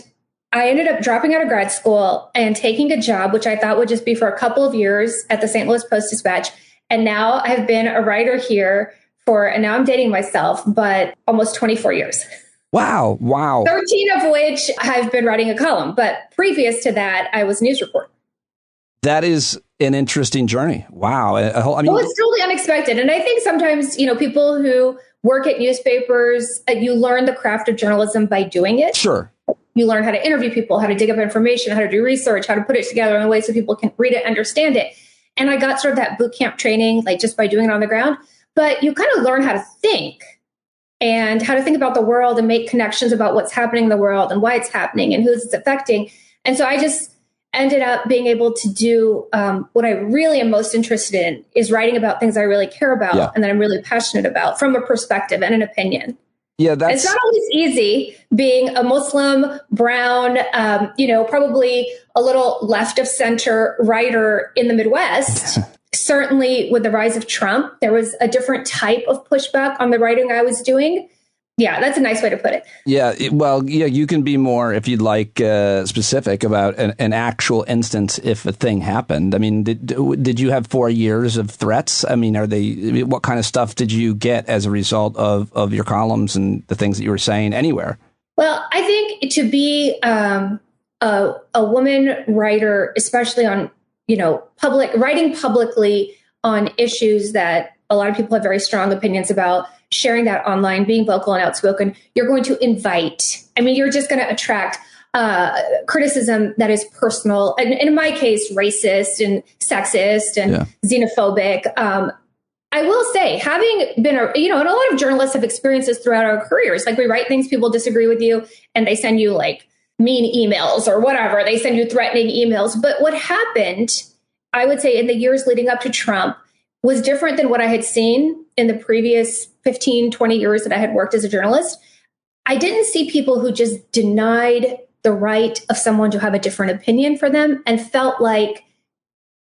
I ended up dropping out of grad school and taking a job, which I thought would just be for a couple of years at the St. Louis Post-Dispatch. And now I've been a writer here and now I'm dating myself, but almost 24 years. Wow. 13 of which I've been writing a column. But previous to that, I was a news reporter. That is an interesting journey. Wow. It's totally unexpected. And I think sometimes, people who work at newspapers, you learn the craft of journalism by doing it. Sure. You learn how to interview people, how to dig up information, how to do research, how to put it together in a way so people can read it, understand it. And I got sort of that boot camp training, like just by doing it on the ground. But you kind of learn how to think and how to think about the world and make connections about what's happening in the world and why it's happening and who it's affecting. And so I just ended up being able to do what I really am most interested in is writing about things I really care about and that I'm really passionate about from a perspective and an opinion. Yeah, it's not always easy being a Muslim, brown, probably a little left of center writer in the Midwest. Certainly with the rise of Trump, there was a different type of pushback on the writing I was doing. Yeah, that's a nice way to put it. Yeah, you can be more, if you'd like, specific about an actual instance if a thing happened. I mean, did you have 4 years of threats? I mean, what kind of stuff did you get as a result of your columns and the things that you were saying anywhere? Well, I think to be a woman writer, especially on, writing publicly on issues that a lot of people have very strong opinions about, sharing that online, being vocal and outspoken, you're going to you're just going to attract criticism that is personal. And in my case, racist and sexist and xenophobic. I will say, having been, and a lot of journalists have experienced this throughout our careers. Like we write things, people disagree with you and they send you like mean emails or whatever. They send you threatening emails. But what happened, I would say in the years leading up to Trump, was different than what I had seen in the previous 15, 20 years that I had worked as a journalist. I didn't see people who just denied the right of someone to have a different opinion for them and felt like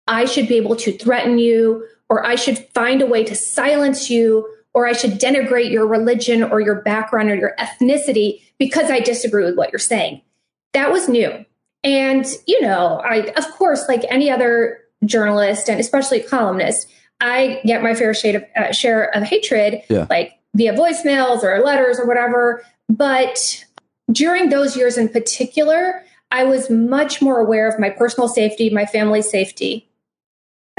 I should be able to threaten you, or I should find a way to silence you, or I should denigrate your religion or your background or your ethnicity because I disagree with what you're saying. That was new. And, I, of course, like any other journalist and especially columnist, I get my fair share of hatred, like via voicemails or letters or whatever. But during those years in particular, I was much more aware of my personal safety, my family's safety.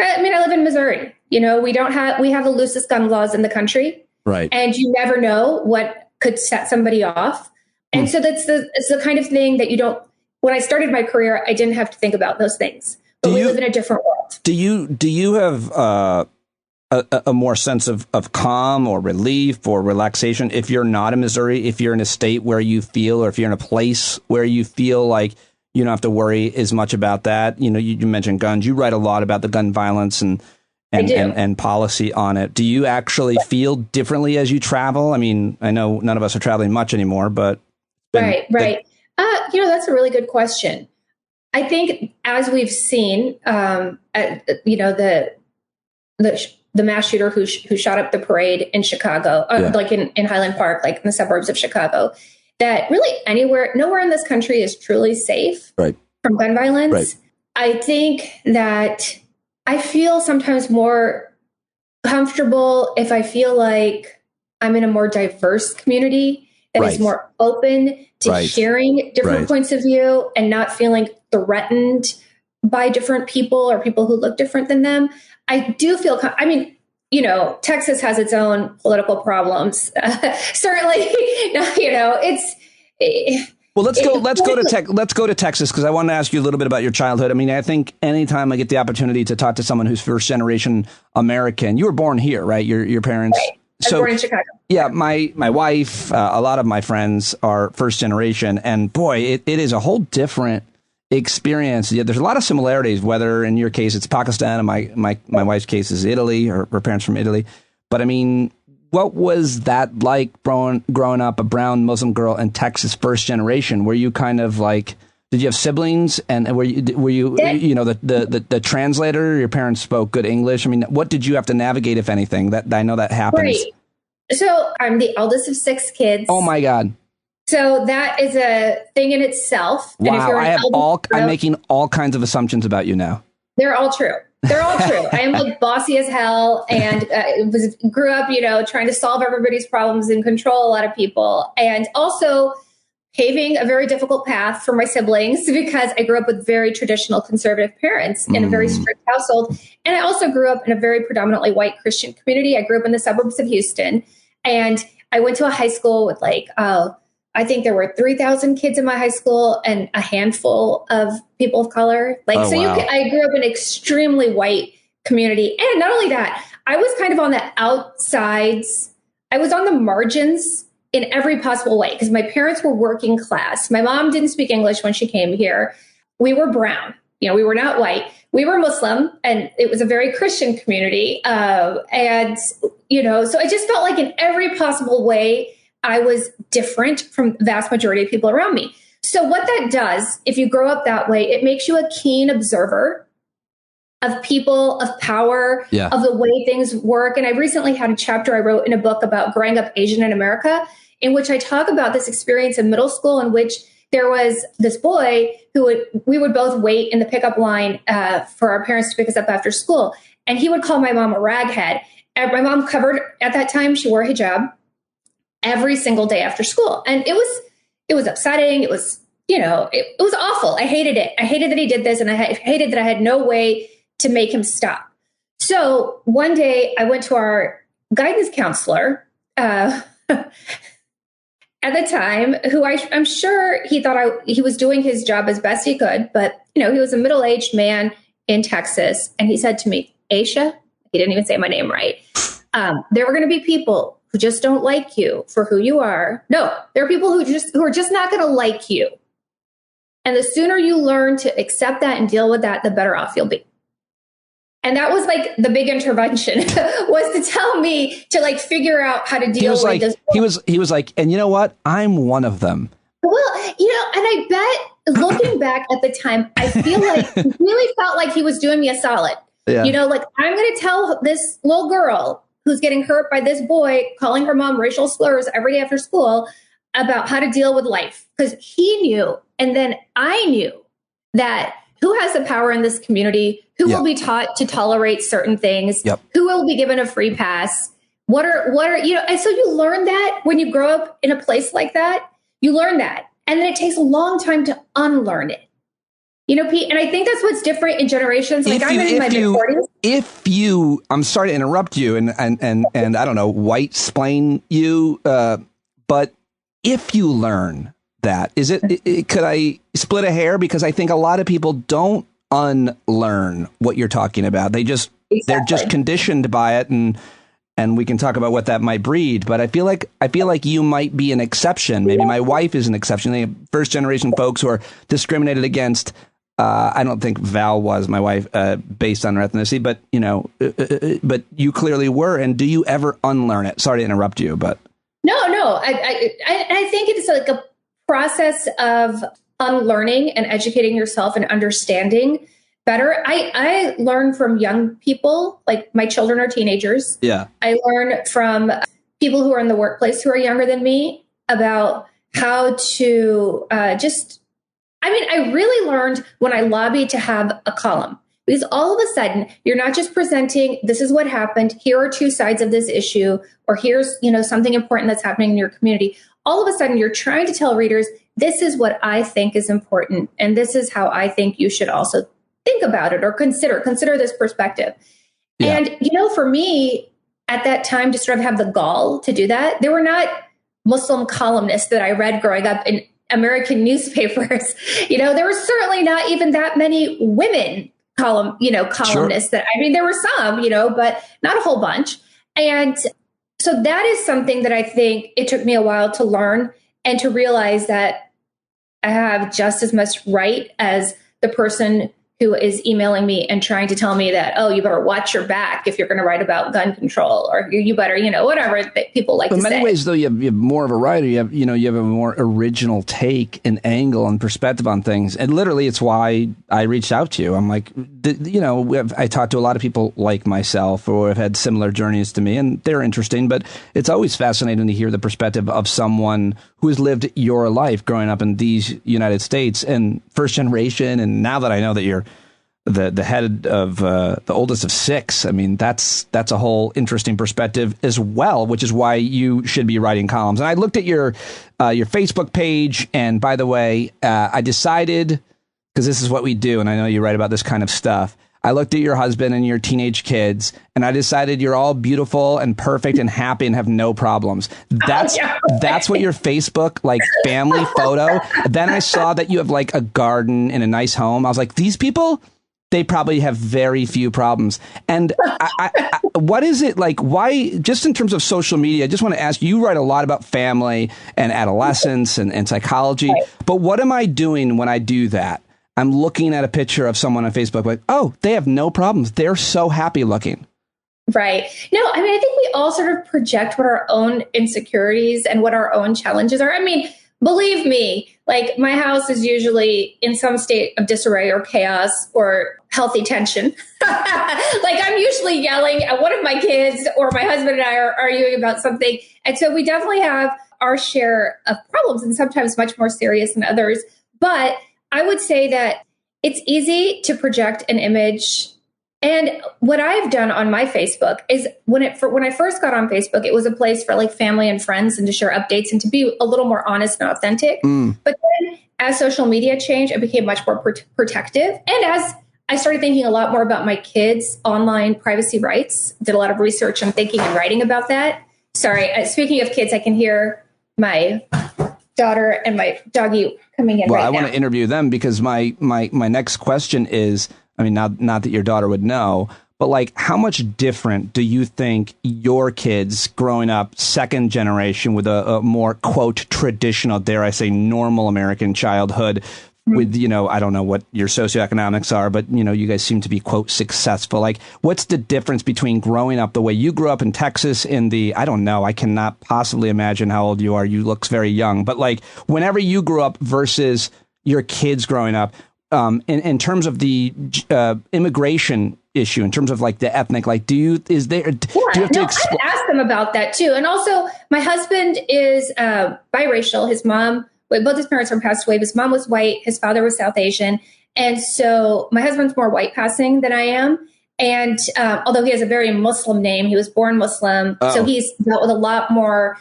I mean, I live in Missouri. You know, we have the loosest gun laws in the country. Right. And you never know what could set somebody off. And so it's the kind of thing that you don't, when I started my career, I didn't have to think about those things. But we live in a different world. Do you have a more sense of calm or relief or relaxation if you're not in Missouri, if you're in a state where you feel, or if you're in a place where you feel like you don't have to worry as much about that? You know, you mentioned guns. You write a lot about the gun violence and policy on it. Do you actually feel differently as you travel? I mean, I know none of us are traveling much anymore, but right. You know, that's a really good question. I think as we've seen, you know, the mass shooter who shot up the parade in Chicago, like in Highland Park, like in the suburbs of Chicago, that really nowhere in this country is truly safe from gun violence. Right. I think that I feel sometimes more comfortable if I feel like I'm in a more diverse community that is more open to hearing different points of view and not feeling threatened by different people or people who look different than them. I do feel, I mean, you know, Texas has its own political problems. Certainly, you know, well, let's go to Texas, because I want to ask you a little bit about your childhood. I mean, I think anytime I get the opportunity to talk to someone who's first generation American, you were born here, right? Your parents. Right. I was born in Chicago. Yeah, my wife, a lot of my friends are first generation, and boy, it is a whole different experience. Yeah, there's a lot of similarities, whether in your case it's Pakistan and my wife's case is Italy, or her parents from Italy. But I mean, what was that like growing up a brown Muslim girl in Texas, first generation? Were you kind of like, did you have siblings, and were you you know, the translator? Your parents spoke good English. I mean, what did you have to navigate, if anything? That I know that happens. Right. So I'm the eldest of 6 kids. Oh my God. So that is a thing in itself. Wow, I'm making all kinds of assumptions about you now. They're all true. I am like bossy as hell, and grew up, you know, trying to solve everybody's problems and control a lot of people, and also paving a very difficult path for my siblings, because I grew up with very traditional conservative parents in a very strict household. And I also grew up in a very predominantly white Christian community. I grew up in the suburbs of Houston, and I went to a high school with like, I think there were 3,000 kids in my high school and a handful of people of color. I grew up in an extremely white community. And not only that, I was kind of on the outsides. I was on the margins in every possible way, because my parents were working class. My mom didn't speak English when she came here. We were brown. You know, we were not white. We were Muslim, and it was a very Christian community. And, you know, so I just felt like in every possible way, I was different from the vast majority of people around me. So what that does, if you grow up that way, it makes you a keen observer of people, of power, of the way things work. And I recently had a chapter I wrote in a book about growing up Asian in America, in which I talk about this experience in middle school, in which there was this boy we would both wait in the pickup line for our parents to pick us up after school. And he would call my mom a raghead. And my mom covered, at that time, she wore a hijab every single day after school. And it was upsetting. It was, you know, it was awful. I hated it. I hated that he did this, and I hated that I had no way to make him stop. So one day I went to our guidance counselor at the time, who I'm sure he thought he was doing his job as best he could, but you know, he was a middle-aged man in Texas, and he said to me, Aisha, he didn't even say my name right. There were going to be people who just don't like you for who you are. No, there are people who are just not going to like you. And the sooner you learn to accept that and deal with that, the better off you'll be. And that was like the big intervention, was to tell me to like figure out how to deal with this. He was like, and you know what? I'm one of them. Well, you know, and I bet looking back at the time, I feel like he really felt like he was doing me a solid. Yeah. You know, like, I'm going to tell this little girl who's getting hurt by this boy calling her mom racial slurs every day after school about how to deal with life. Because he knew, and then I knew, that who has the power in this community, who will be taught to tolerate certain things, who will be given a free pass, what are, you know, and so you learn that when you grow up in a place like that, you learn that. and then it takes a long time to unlearn it. You know, Pete, and I think that's what's different in generations. Like I'm in my mid-40s. I'm sorry to interrupt you and I don't know, white-splain you, but if you learn that, could I split a hair? Because I think a lot of people don't unlearn what you're talking about. They're just conditioned by it, and we can talk about what that might breed. But I feel like you might be an exception. Maybe my wife is an exception. They have first generation folks who are discriminated against. I don't think Val was my wife based on her ethnicity, but but you clearly were. And do you ever unlearn it? Sorry to interrupt you, but no. I think it's like a process of unlearning and educating yourself and understanding better. I learn from young people, like my children are teenagers. Yeah, I learn from people who are in the workplace who are younger than me about how to I really learned when I lobbied to have a column, because all of a sudden you're not just presenting, this is what happened, here are two sides of this issue, or here's, something important that's happening in your community. All of a sudden you're trying to tell readers, this is what I think is important, and this is how I think you should also think about it or consider this perspective. Yeah. And, for me at that time to sort of have the gall to do that, there were not Muslim columnists that I read growing up in American newspapers. There were certainly not even that many women columnists. Sure. There were some, but not a whole bunch. And so that is something that I think it took me a while to learn and to realize that I have just as much right as the person who is emailing me and trying to tell me that, oh, you better watch your back if you're going to write about gun control, or you better, whatever that people like to say. In many ways, though, you have more of a writer. You have a more original take and angle and perspective on things. And literally, it's why I reached out to you. I'm like, I talked to a lot of people like myself who have had similar journeys to me, and they're interesting. But it's always fascinating to hear the perspective of someone who has lived your life growing up in these United States and first generation. And now that I know that you're the head of the oldest of six, that's a whole interesting perspective as well, which is why you should be writing columns. And I looked at your Facebook page, and by the way, I decided, because this is what we do, and I know you write about this kind of stuff, I looked at your husband and your teenage kids, and I decided you're all beautiful and perfect and happy and have no problems. That's what your Facebook family photo. Then I saw that you have a garden and a nice home. I was like, these people, they probably have very few problems. And what is it like? Why, just in terms of social media, I just want to ask you, write a lot about family and adolescence and psychology. Right. But what am I doing when I do that? I'm looking at a picture of someone on Facebook like, oh, they have no problems. They're so happy looking. Right. No, I think we all sort of project what our own insecurities and what our own challenges are. Believe me, my house is usually in some state of disarray or chaos or healthy tension. I'm usually yelling at one of my kids, or my husband and I are arguing about something. And so we definitely have our share of problems, and sometimes much more serious than others. But I would say that it's easy to project an image. And what I've done on my Facebook is when I first got on Facebook, it was a place for family and friends and to share updates and to be a little more honest and authentic. But then as social media changed, it became much more protective. And as I started thinking a lot more about my kids' online privacy rights, did a lot of research and thinking and writing about that. Sorry, speaking of kids, I can hear my daughter and my doggy coming in right now. Well, I want to interview them because my next question is, not that your daughter would know, but how much different do you think your kids growing up second generation with a more, quote, traditional, dare I say, normal American childhood with, I don't know what your socioeconomics are, but, you guys seem to be, quote, successful. What's the difference between growing up the way you grew up in Texas I don't know, I cannot possibly imagine how old you are. You look very young. But whenever you grew up versus your kids growing up, in terms of the immigration issue, in terms of the ethnic, do you have to I asked them about that too. And also my husband is biracial. His mom, both his parents are passed away. His mom was white. His father was South Asian. And so my husband's more white passing than I am. And although he has a very Muslim name, he was born Muslim. So he's dealt with a lot more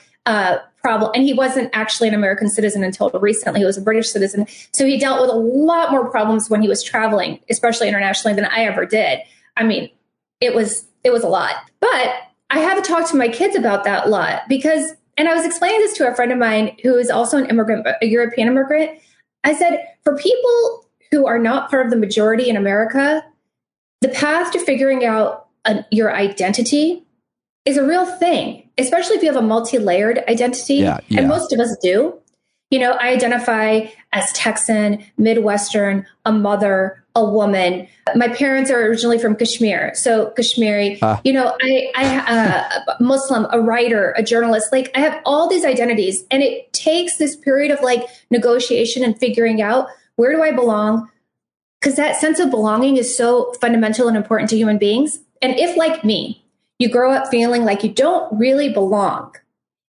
problem. And he wasn't actually an American citizen until recently. He was a British citizen. So he dealt with a lot more problems when he was traveling, especially internationally, than I ever did. I mean, it was a lot. But I had to talk to my kids about that a lot because, and I was explaining this to a friend of mine who is also an immigrant, a European immigrant. I said, for people who are not part of the majority in America, the path to figuring out your identity is a real thing, especially if you have a multi-layered identity. And most of us do. You know, I identify as Texan, Midwestern, a mother, a woman. My parents are originally from Kashmir. So Kashmiri, you know, I Muslim, a writer, a journalist, like I have all these identities, and it takes this period of like negotiation and figuring out, where do I belong? Because that sense of belonging is so fundamental and important to human beings. And if, like me, you grow up feeling like you don't really belong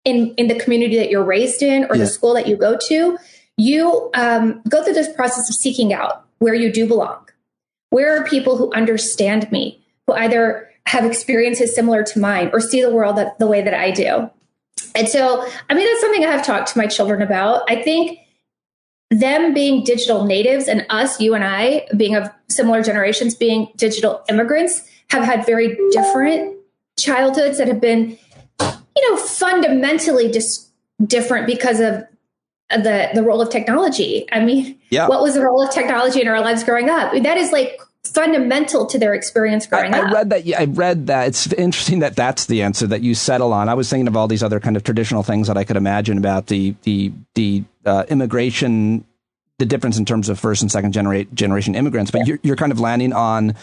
in the community that you're raised in or the school that you go to, you go through this process of seeking out where you do belong. Where are people who understand me, who either have experiences similar to mine or see the world the way that I do? And so, I mean, that's something I have talked to my children about. I think them being digital natives and us, you and I, being of similar generations, being digital immigrants, have had very different childhoods that have been, you know, fundamentally just different because of the role of technology. I mean, what was the role of technology in our lives growing up? That is like fundamental to their experience growing up. I read that. It's interesting that that's the answer that you settle on. I was thinking of all these other kind of traditional things that I could imagine about the immigration, the difference in terms of first and second generation immigrants. But you're kind of landing on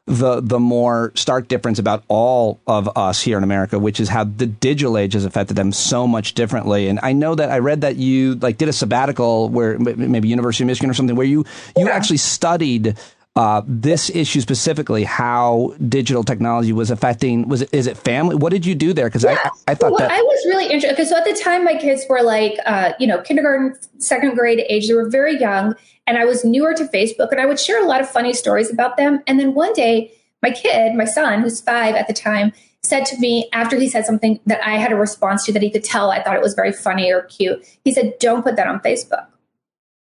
the more stark difference about all of us here in America, which is how the digital age has affected them so much differently. And I know that I read that you like did a sabbatical where maybe University of Michigan or something, where you actually studied this issue specifically, how digital technology was affecting. Is it family? What did you do there? Because I thought that I was really interested. Because so at the time, my kids were like, kindergarten, second grade age. They were very young. And I was newer to Facebook, and I would share a lot of funny stories about them. And then one day, my son, who's 5 at the time, said to me, after he said something that I had a response to that he could tell I thought it was very funny or cute, he said, "Don't put that on Facebook."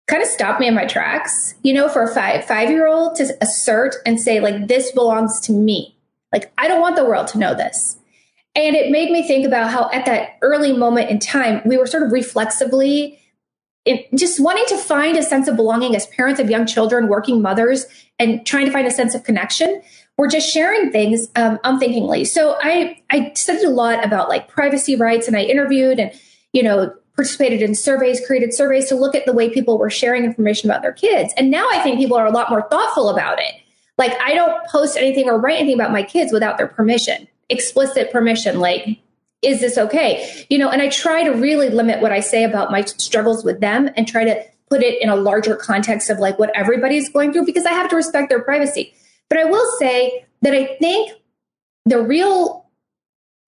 Kind of stopped me in my tracks, you know, for a five-year-old to assert and say, like, this belongs to me. Like, I don't want the world to know this. And it made me think about how at that early moment in time, we were sort of reflexively just wanting to find a sense of belonging as parents of young children, working mothers, and trying to find a sense of connection. We're just sharing things unthinkingly. So I studied a lot about like privacy rights, and I interviewed and, you know, participated in surveys, created surveys to look at the way people were sharing information about their kids. And now I think people are a lot more thoughtful about it. Like, I don't post anything or write anything about my kids without their permission, explicit permission. Like, is this okay? You know, and I try to really limit what I say about my struggles with them and try to put it in a larger context of like what everybody's going through, because I have to respect their privacy. But I will say that I think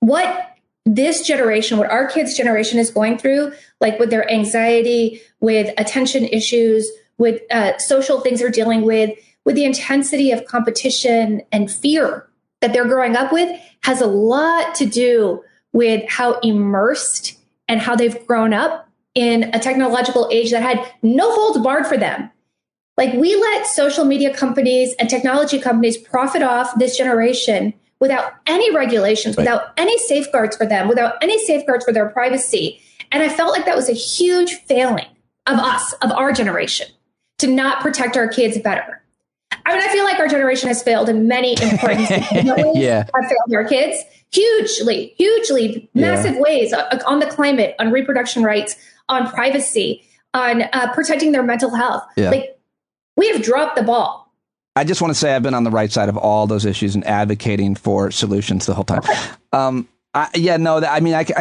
what this generation, what our kids' generation is going through, like with their anxiety, with attention issues, with social things they're dealing with the intensity of competition and fear that they're growing up with, has a lot to do with how immersed and how they've grown up in a technological age that had no holds barred for them. Like, we let social media companies and technology companies profit off this generation without any regulations, without any safeguards for them, without any safeguards for their privacy. And I felt like that was a huge failing of us, of our generation, to not protect our kids better. I mean, I feel like our generation has failed in many important ways. Have failed our kids hugely, massive ways on the climate, on reproduction rights, on privacy, on protecting their mental health. Yeah. Like, we have dropped the ball. I just want to say I've been on the right side of all those issues and advocating for solutions the whole time. I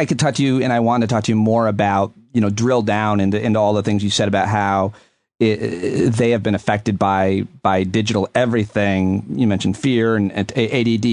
could talk to you, and I want to talk to you more about, you know, drill down into all the things you said about how they have been affected by digital everything. You mentioned fear and ADD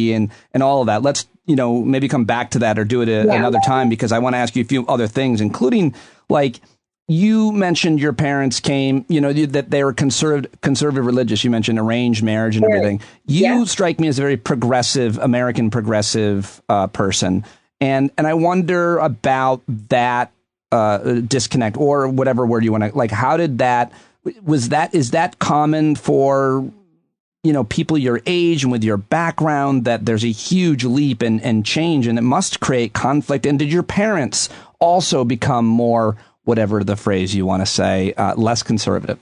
and all of that. Let's, you know, maybe come back to that or do it another time, because I want to ask you a few other things, including, like, you mentioned your parents came, you know, that they were conservative religious. You mentioned arranged marriage and everything. You strike me as a very progressive, American progressive person. And I wonder about that disconnect, or whatever word you want to, like, how did that, is that common for, people your age and with your background, that there's a huge leap and change, and it must create conflict? And did your parents also become more, whatever the phrase you want to say, less conservative?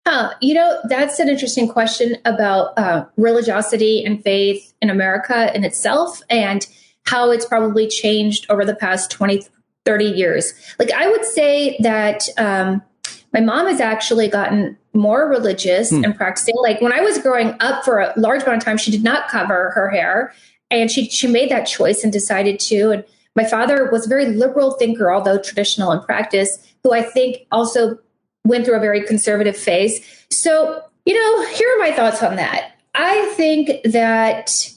That's an interesting question about religiosity and faith in America in itself, and how it's probably changed over the past 20, 30 years. Like, I would say that my mom has actually gotten more religious and practicing. Like, when I was growing up, for a large amount of time, she did not cover her hair, and she made that choice and decided to. And my father was a very liberal thinker, although traditional in practice, who I think also went through a very conservative phase. So, here are my thoughts on that. I think that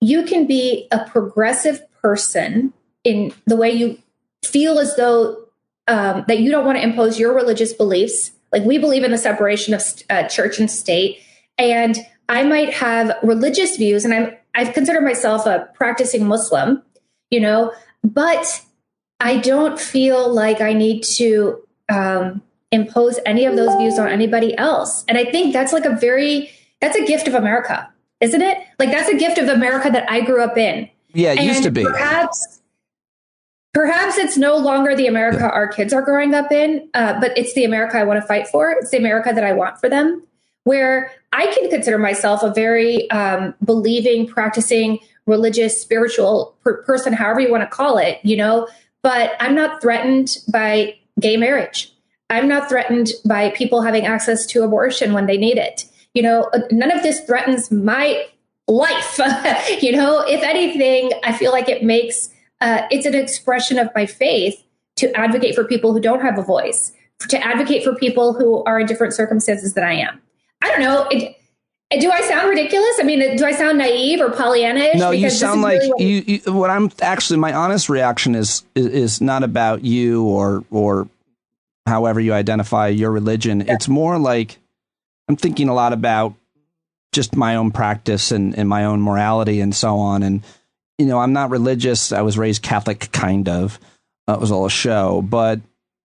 you can be a progressive person in the way you feel as though that you don't want to impose your religious beliefs. Like, we believe in the separation of church and state. And I might have religious views, and I've considered myself a practicing Muslim, but I don't feel like I need to impose any of those views on anybody else. And I think that's like that's a gift of America, isn't it? Like, that's a gift of America that I grew up in. Yeah, it used to be. Perhaps it's no longer the America our kids are growing up in, but it's the America I want to fight for. It's the America that I want for them, where I can consider myself a very believing, practicing, religious, spiritual person, however you want to call it, but I'm not threatened by gay marriage. I'm not threatened by people having access to abortion when they need it. None of this threatens my life. If anything, I feel like it makes, it's an expression of my faith to advocate for people who don't have a voice, to advocate for people who are in different circumstances than I am. I don't know. Do I sound ridiculous? I mean, do I sound naive or Pollyanna-ish? No, you sound like really what I'm actually, my honest reaction is not about you or however you identify your religion. Yeah. It's more like I'm thinking a lot about just my own practice and my own morality and so on. And, I'm not religious. I was raised Catholic, kind of. It was all a show. But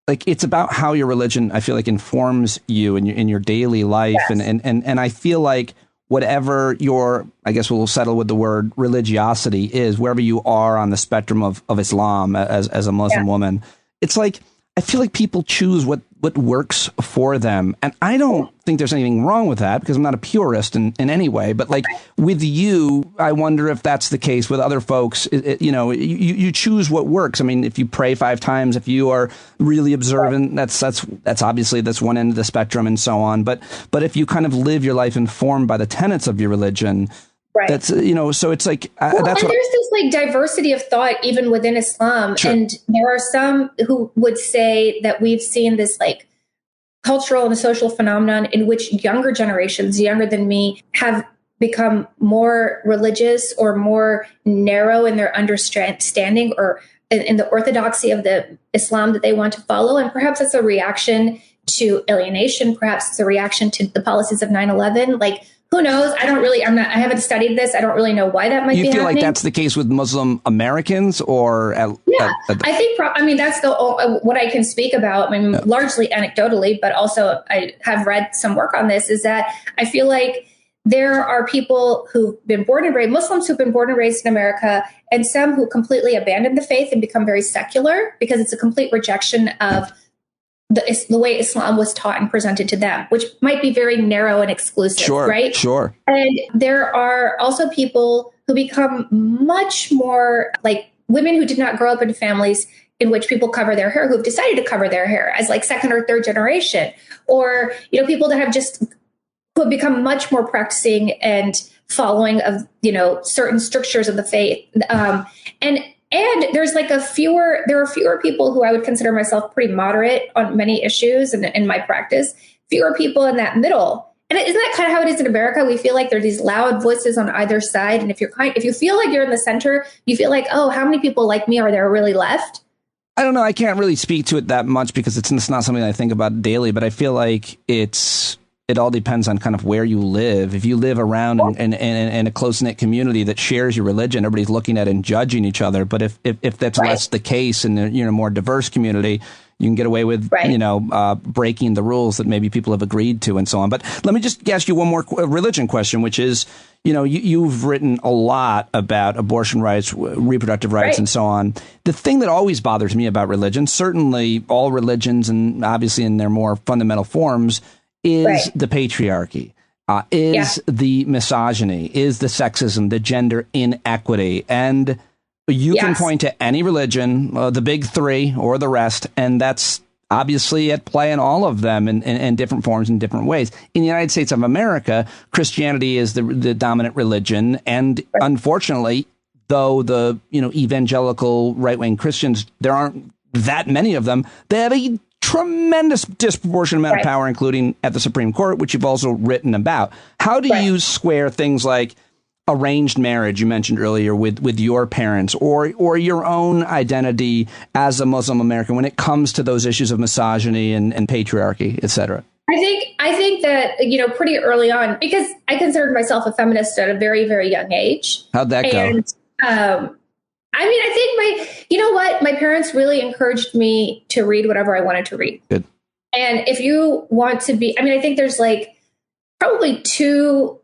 like, it's about how your religion, I feel like, informs you in your daily life. Yes. And I feel like whatever your, I guess we'll settle with the word religiosity is, wherever you are on the spectrum of Islam as a Muslim woman, it's like, I feel like people choose what works for them. And I don't think there's anything wrong with that, because I'm not a purist in any way. But like with you, I wonder if that's the case with other folks. You choose what works. I mean, if you pray 5 times, if you are really observant, that's obviously that's one end of the spectrum and so on. But if you kind of live your life informed by the tenets of your religion, right. That's, so it's like, that's what. There's this like diversity of thought even within Islam. Sure. And there are some who would say that we've seen this like cultural and social phenomenon in which younger generations, younger than me, have become more religious or more narrow in their understanding or in the orthodoxy of the Islam that they want to follow. And perhaps it's a reaction to alienation. Perhaps it's a reaction to the policies of 9/11. Like, who knows? I haven't studied this. I don't really know why that might be happening. You feel like that's the case with Muslim Americans or? I think, that's what I can speak about. I mean, largely anecdotally, but also I have read some work on this, is that I feel like there are people who've been born and raised, Muslims who've been born and raised in America, and some who completely abandon the faith and become very secular because it's a complete rejection of the way Islam was taught and presented to them, which might be very narrow and exclusive, right? Sure. And there are also people who become much more like women who did not grow up in families in which people cover their hair, who've decided to cover their hair as like 2nd or 3rd generation, or, people that have who have become much more practicing and following of, certain strictures of the faith. And there's like there are fewer people who I would consider myself pretty moderate on many issues in my practice, fewer people in that middle. And isn't that kind of how it is in America? We feel like there are these loud voices on either side. And if you feel like you're in the center, you feel like, oh, how many people like me are there really left? I don't know. I can't really speak to it that much because it's not something I think about daily, but I feel like it's it all depends on kind of where you live. If you live around in a close-knit community that shares your religion, everybody's looking at and judging each other. But if that's less the case in a more diverse community, you can get away with, breaking the rules that maybe people have agreed to and so on. But let me just ask you one more religion question, which is, you've written a lot about abortion rights, reproductive rights, and so on. The thing that always bothers me about religion, certainly all religions and obviously in their more fundamental forms, is the patriarchy, is the misogyny, is the sexism, the gender inequity. And you can point to any religion, the big three or the rest, and that's obviously at play in all of them in different forms in different ways. In the United States of America, Christianity is the dominant religion. And unfortunately, though the evangelical right-wing Christians, there aren't that many of them, they have a tremendous disproportionate amount of power, including at the Supreme Court, which you've also written about. How do you square things like arranged marriage, you mentioned earlier, with your parents or your own identity as a Muslim American when it comes to those issues of misogyny and patriarchy, et cetera? I think that, pretty early on, because I considered myself a feminist at a very, very young age. How'd that go? I think my parents really encouraged me to read whatever I wanted to read. Good. And if you want to be, I think there's probably two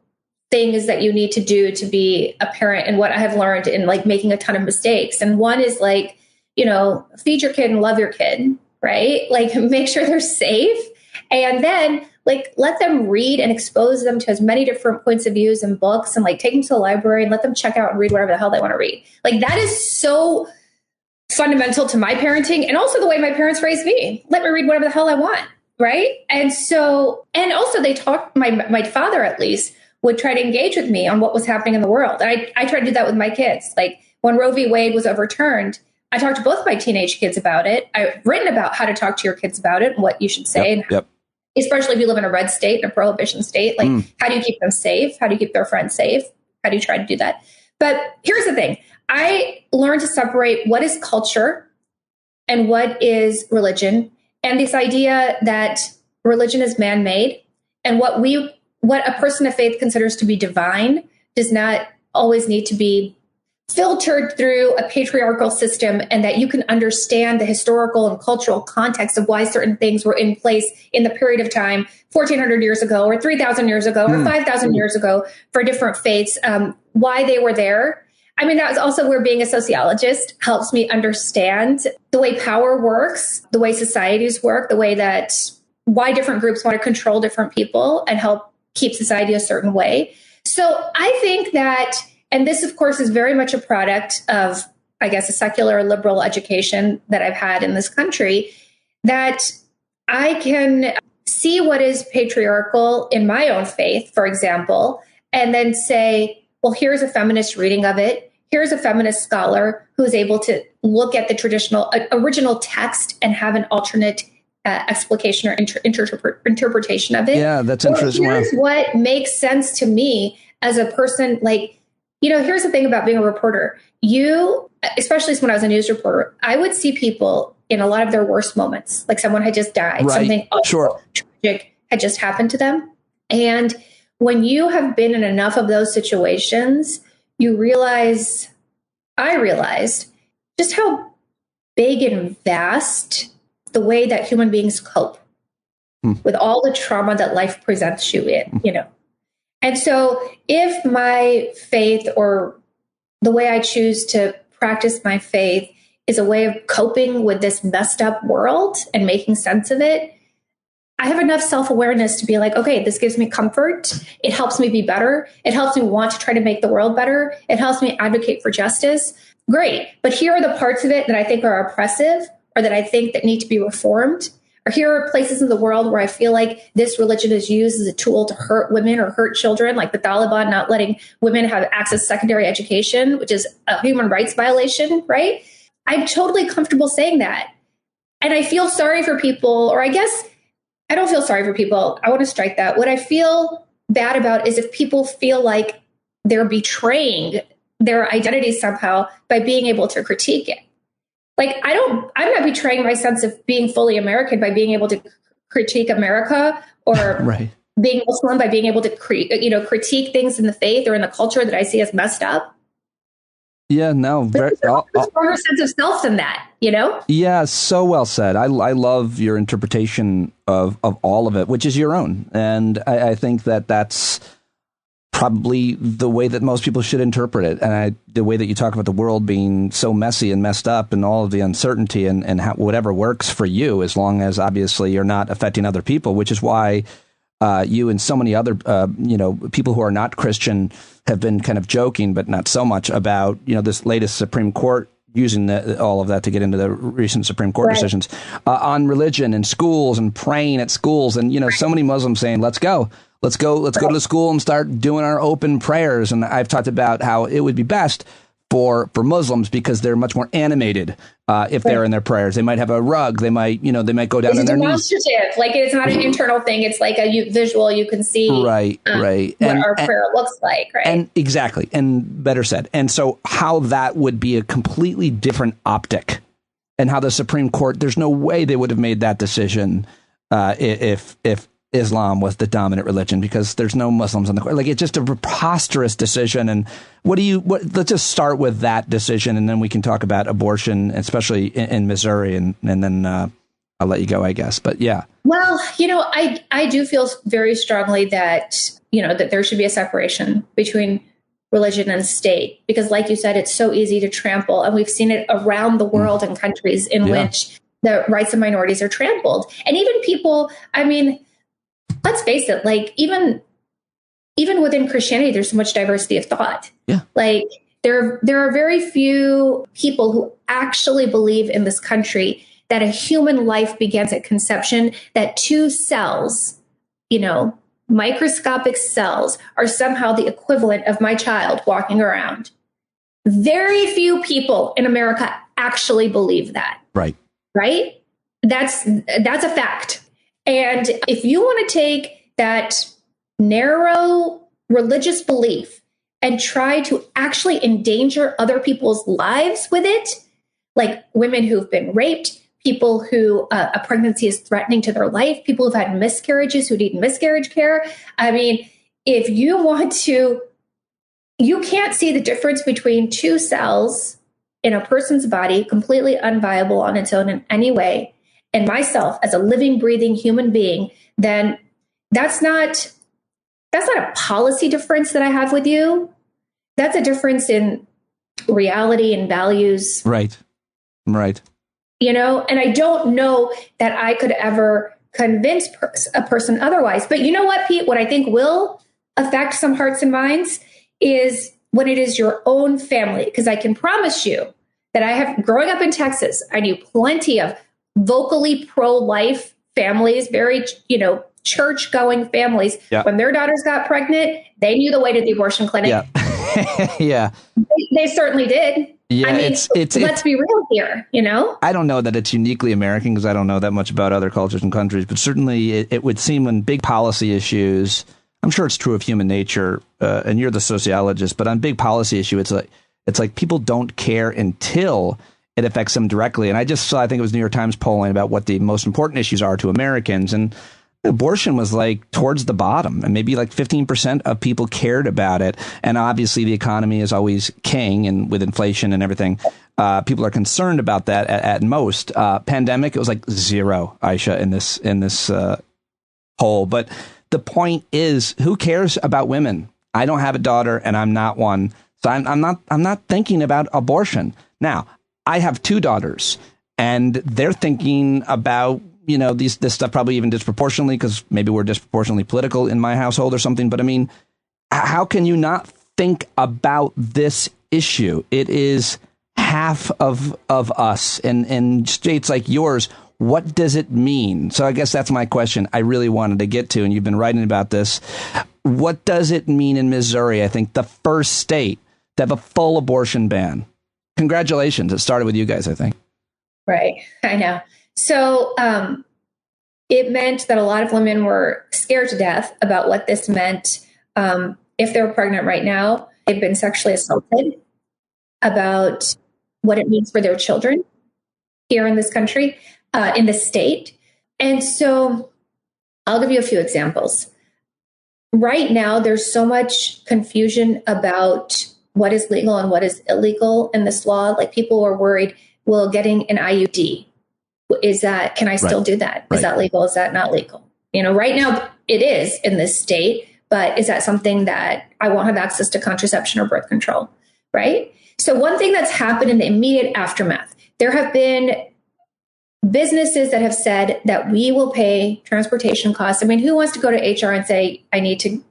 things that you need to do to be a parent, and what I have learned in making a ton of mistakes. And one is feed your kid and love your kid, right? Make sure they're safe. And then let them read and expose them to as many different points of views and books, and take them to the library and let them check out and read whatever the hell they want to read. That is so fundamental to my parenting, and also the way my parents raised me. Let me read whatever the hell I want. Right. And also they talked, my father at least would try to engage with me on what was happening in the world. And I try to do that with my kids. When Roe v. Wade was overturned, I talked to both my teenage kids about it. I've written about how to talk to your kids about it and what you should say. Especially if you live in a red state, in a prohibition state, how do you keep them safe? How do you keep their friends safe? How do you try to do that? But here's the thing. I learned to separate what is culture and what is religion. And this idea that religion is man-made, and what a person of faith considers to be divine does not always need to be filtered through a patriarchal system, and that you can understand the historical and cultural context of why certain things were in place in the period of time 1,400 years ago or 3,000 years ago or 5,000 years ago for different faiths, why they were there. That was also where being a sociologist helps me understand the way power works, the way societies work, the way that why different groups want to control different people and help keep society a certain way. So I think that, and this of course is very much a product of, I guess, a secular liberal education that I've had in this country, that I can see what is patriarchal in my own faith, for example, and then say, well, here's a feminist reading of it. Here's a feminist scholar who is able to look at the traditional original text and have an alternate explication or interpretation of it. Yeah, that's interesting. Here's what makes sense to me as a person. Here's the thing about being a reporter. Especially when I was a news reporter, I would see people in a lot of their worst moments, like someone had just died, something tragic had just happened to them. And when you have been in enough of those situations, I realized just how big and vast the way that human beings cope with all the trauma that life presents you in, And so if my faith or the way I choose to practice my faith is a way of coping with this messed up world and making sense of it, I have enough self-awareness to be like, okay, this gives me comfort. It helps me be better. It helps me want to try to make the world better. It helps me advocate for justice. Great. But here are the parts of it that I think are oppressive or that I think that need to be reformed. Or here are places in the world where I feel like this religion is used as a tool to hurt women or hurt children, like the Taliban not letting women have access to secondary education, which is a human rights violation, right? I'm totally comfortable saying that. And I feel sorry for people, or I guess I don't feel sorry for people. I want to strike that. What I feel bad about is if people feel like they're betraying their identity somehow by being able to critique it. I'm not betraying my sense of being fully American by being able to critique America or being Muslim by being able to critique things in the faith or in the culture that I see as messed up. Yeah, no, There's a stronger sense of self than that, Yeah, so well said. I love your interpretation of all of it, which is your own. And I think that's probably the way that most people should interpret it. And the way that you talk about the world being so messy and messed up and all of the uncertainty and whatever works for you, as long as obviously you're not affecting other people, which is why you and so many other, people who are not Christian have been kind of joking, but not so much about, this latest Supreme Court using all of that to get into the recent Supreme Court decisions on religion and schools and praying at schools. And, so many Muslims saying, let's go to the school and start doing our open prayers. And I've talked about how it would be best for Muslims because they're much more animated if they're in their prayers. They might have a rug. They might go down on their knees. It's demonstrative. Like, it's not an internal thing. It's like a visual. You can see right. what our prayer looks like. Right. And exactly. And better said. And so how that would be a completely different optic, and how the Supreme Court, there's no way they would have made that decision if Islam was the dominant religion, because there's no Muslims on the court. Like, it's just a preposterous decision. And let's just start with that decision, and then we can talk about abortion, especially in Missouri, and then I'll let you go, I guess. But yeah. Well, I do feel very strongly that, that there should be a separation between religion and state, because like you said, it's so easy to trample. And we've seen it around the world in countries in which the rights of minorities are trampled. And even people, let's face it, like even within Christianity, there's so much diversity of thought. Yeah. Like there are very few people who actually believe in this country that a human life begins at conception, that two cells, microscopic cells, are somehow the equivalent of my child walking around. Very few people in America actually believe that. Right. Right? That's a fact. And if you want to take that narrow religious belief and try to actually endanger other people's lives with it, like women who've been raped, people who a pregnancy is threatening to their life, people who've had miscarriages who need miscarriage care. If you want to, you can't see the difference between two cells in a person's body, completely unviable on its own in any way, and myself as a living, breathing human being, then that's not a policy difference that I have with you. That's a difference in reality and values. Right. And I don't know that I could ever convince a person otherwise. But you know what, Pete? What I think will affect some hearts and minds is when it is your own family. Because I can promise you that growing up in Texas, I knew plenty of vocally pro-life families, very, church-going families. Yeah. When their daughters got pregnant, they knew the way to the abortion clinic. Yeah. Yeah. They certainly did. Yeah, let's be real here, I don't know that it's uniquely American, because I don't know that much about other cultures and countries, but certainly it would seem when big policy issues, I'm sure it's true of human nature, and you're the sociologist, but on big policy issue, it's like people don't care until it affects them directly. And I just saw, I think it was New York Times polling about what the most important issues are to Americans. And abortion was like towards the bottom, and maybe like 15% of people cared about it. And obviously the economy is always king, and with inflation and everything, people are concerned about that at most. Pandemic, it was like zero, Aisha, in this poll. But the point is, who cares about women? I don't have a daughter, and I'm not one. So I'm not thinking about abortion. Now, I have two daughters, and they're thinking about, this stuff probably even disproportionately, because maybe we're disproportionately political in my household or something. But how can you not think about this issue? It is half of us, and in states like yours, what does it mean? So I guess that's my question I really wanted to get to, and you've been writing about this. What does it mean in Missouri? I think the first state to have a full abortion ban. Congratulations. It started with you guys, I think. Right. I know. So it meant that a lot of women were scared to death about what this meant if they were pregnant right now. They've been sexually assaulted, about what it means for their children here in this country, in this state. And so I'll give you a few examples. right now there's so much confusion about what is legal and what is illegal in this law. Like people are worried, well, getting an IUD, can I still do that? Is that legal? Is that not legal? Right now it is in this state, but is that something that I won't have access to contraception or birth control? Right. So one thing that's happened in the immediate aftermath, there have been businesses that have said that we will pay transportation costs. I mean, who wants to go to HR and say, I need to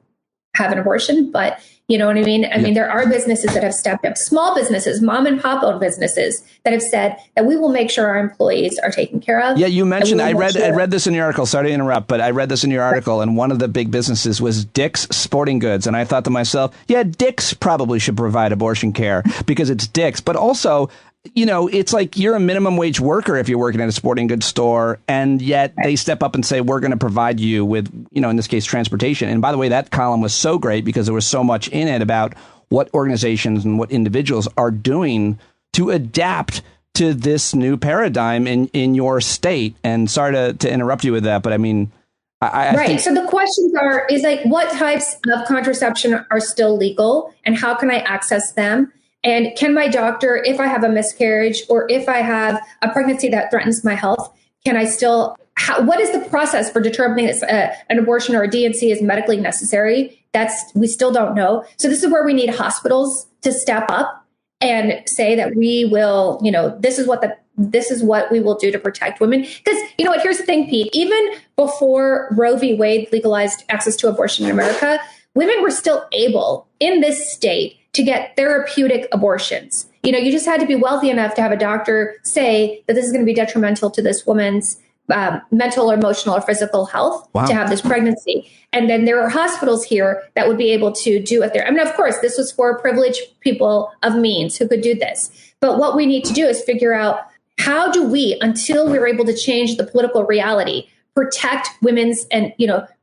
have an abortion? But you know what I mean? I mean, there are businesses that have stepped up, small businesses, mom and pop owned businesses that have said that we will make sure our employees are taken care of. Yeah, you mentioned, I read this in your article. Sorry to interrupt, but I read this in your article, and one of the big businesses was Dick's Sporting Goods. And I thought to myself, yeah, Dick's probably should provide abortion care because it's Dick's. But also, it's like you're a minimum wage worker if you're working at a sporting goods store, and yet they step up and say, we're going to provide you with, in this case, transportation. And by the way, that column was so great because there was so much in it about what organizations and what individuals are doing to adapt to this new paradigm in your state. And sorry to interrupt you with that, but I mean, I think. So the questions is like, what types of contraception are still legal and how can I access them? And can my doctor, if I have a miscarriage or if I have a pregnancy that threatens my health, can I still, what is the process for determining if an abortion or a D&C is medically necessary? We still don't know. So this is where we need hospitals to step up and say that we will, this is what we will do to protect women. Because what, here's the thing, Pete, even before Roe v. Wade legalized access to abortion in America, women were still able in this state to get therapeutic abortions. You just had to be wealthy enough to have a doctor say that this is going to be detrimental to this woman's mental or emotional or physical health to have this pregnancy. And then there are hospitals here that would be able to do it there. I mean, of course, this was for privileged people of means who could do this. But what we need to do is figure out how do we, until we're able to change the political reality, protect women's and,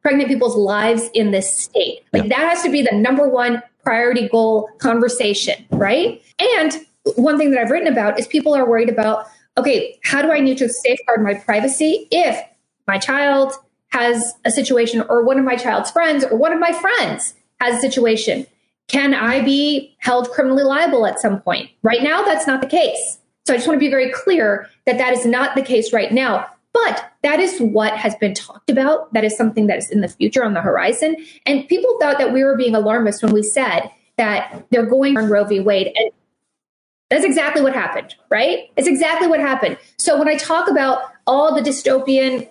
pregnant people's lives in this state. Like that has to be the number one priority goal conversation, right? And one thing that I've written about is people are worried about, okay, how do I need to safeguard my privacy if my child has a situation or one of my child's friends or one of my friends has a situation? Can I be held criminally liable at some point? Right now, that's not the case. So I just want to be very clear that that is not the case right now. But that is what has been talked about. That is something that is in the future on the horizon. And people thought that we were being alarmist when we said that they're going on Roe v. Wade. And that's exactly what happened, right? It's exactly what happened. So when I talk about all the dystopian,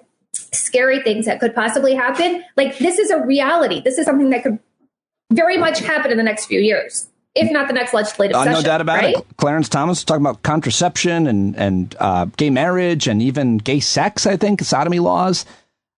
scary things that could possibly happen, like this is a reality. This is something that could very much happen in the next few years, if not the next legislative session. No doubt about it. Clarence Thomas talking about contraception and gay marriage and even gay sex, I think, sodomy laws.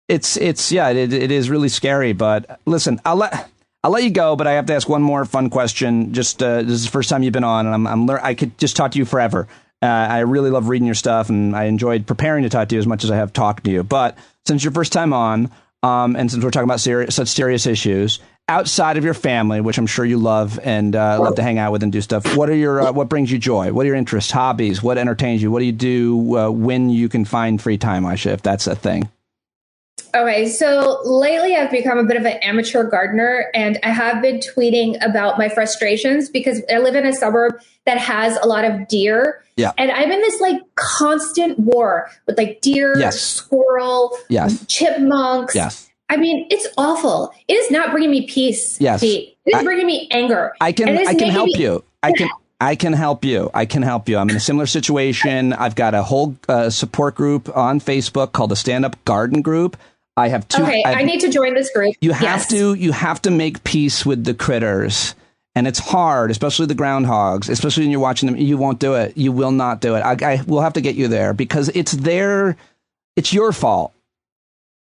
It is really scary. But listen, I'll let you go, but I have to ask one more fun question. Just this is the first time you've been on, and I could just talk to you forever. I really love reading your stuff, and I enjoyed preparing to talk to you as much as I have talked to you. But since your first time on, and since we're talking about such serious issues, outside of your family, which I'm sure you love and love to hang out with and do stuff, what are your what brings you joy? What are your interests, hobbies? What entertains you? What do you do when you can find free time, Aisha, if that's a thing? Okay, so lately I've become a bit of an amateur gardener, and I have been tweeting about my frustrations because I live in a suburb that has a lot of deer. Yeah. And I'm in this like constant war with like deer, squirrel, chipmunks. Yes. I mean, it's awful. It is not bringing me peace, Pete. It is bringing me anger. I can help you. I can help you. I'm in a similar situation. I've got a whole support group on Facebook called the Stand Up Garden Group. I have two. Okay, I need to join this group. You have to make peace with the critters. And it's hard, especially the groundhogs, especially when you're watching them. You won't do it. You will not do it. I will have to get you there because it's your fault.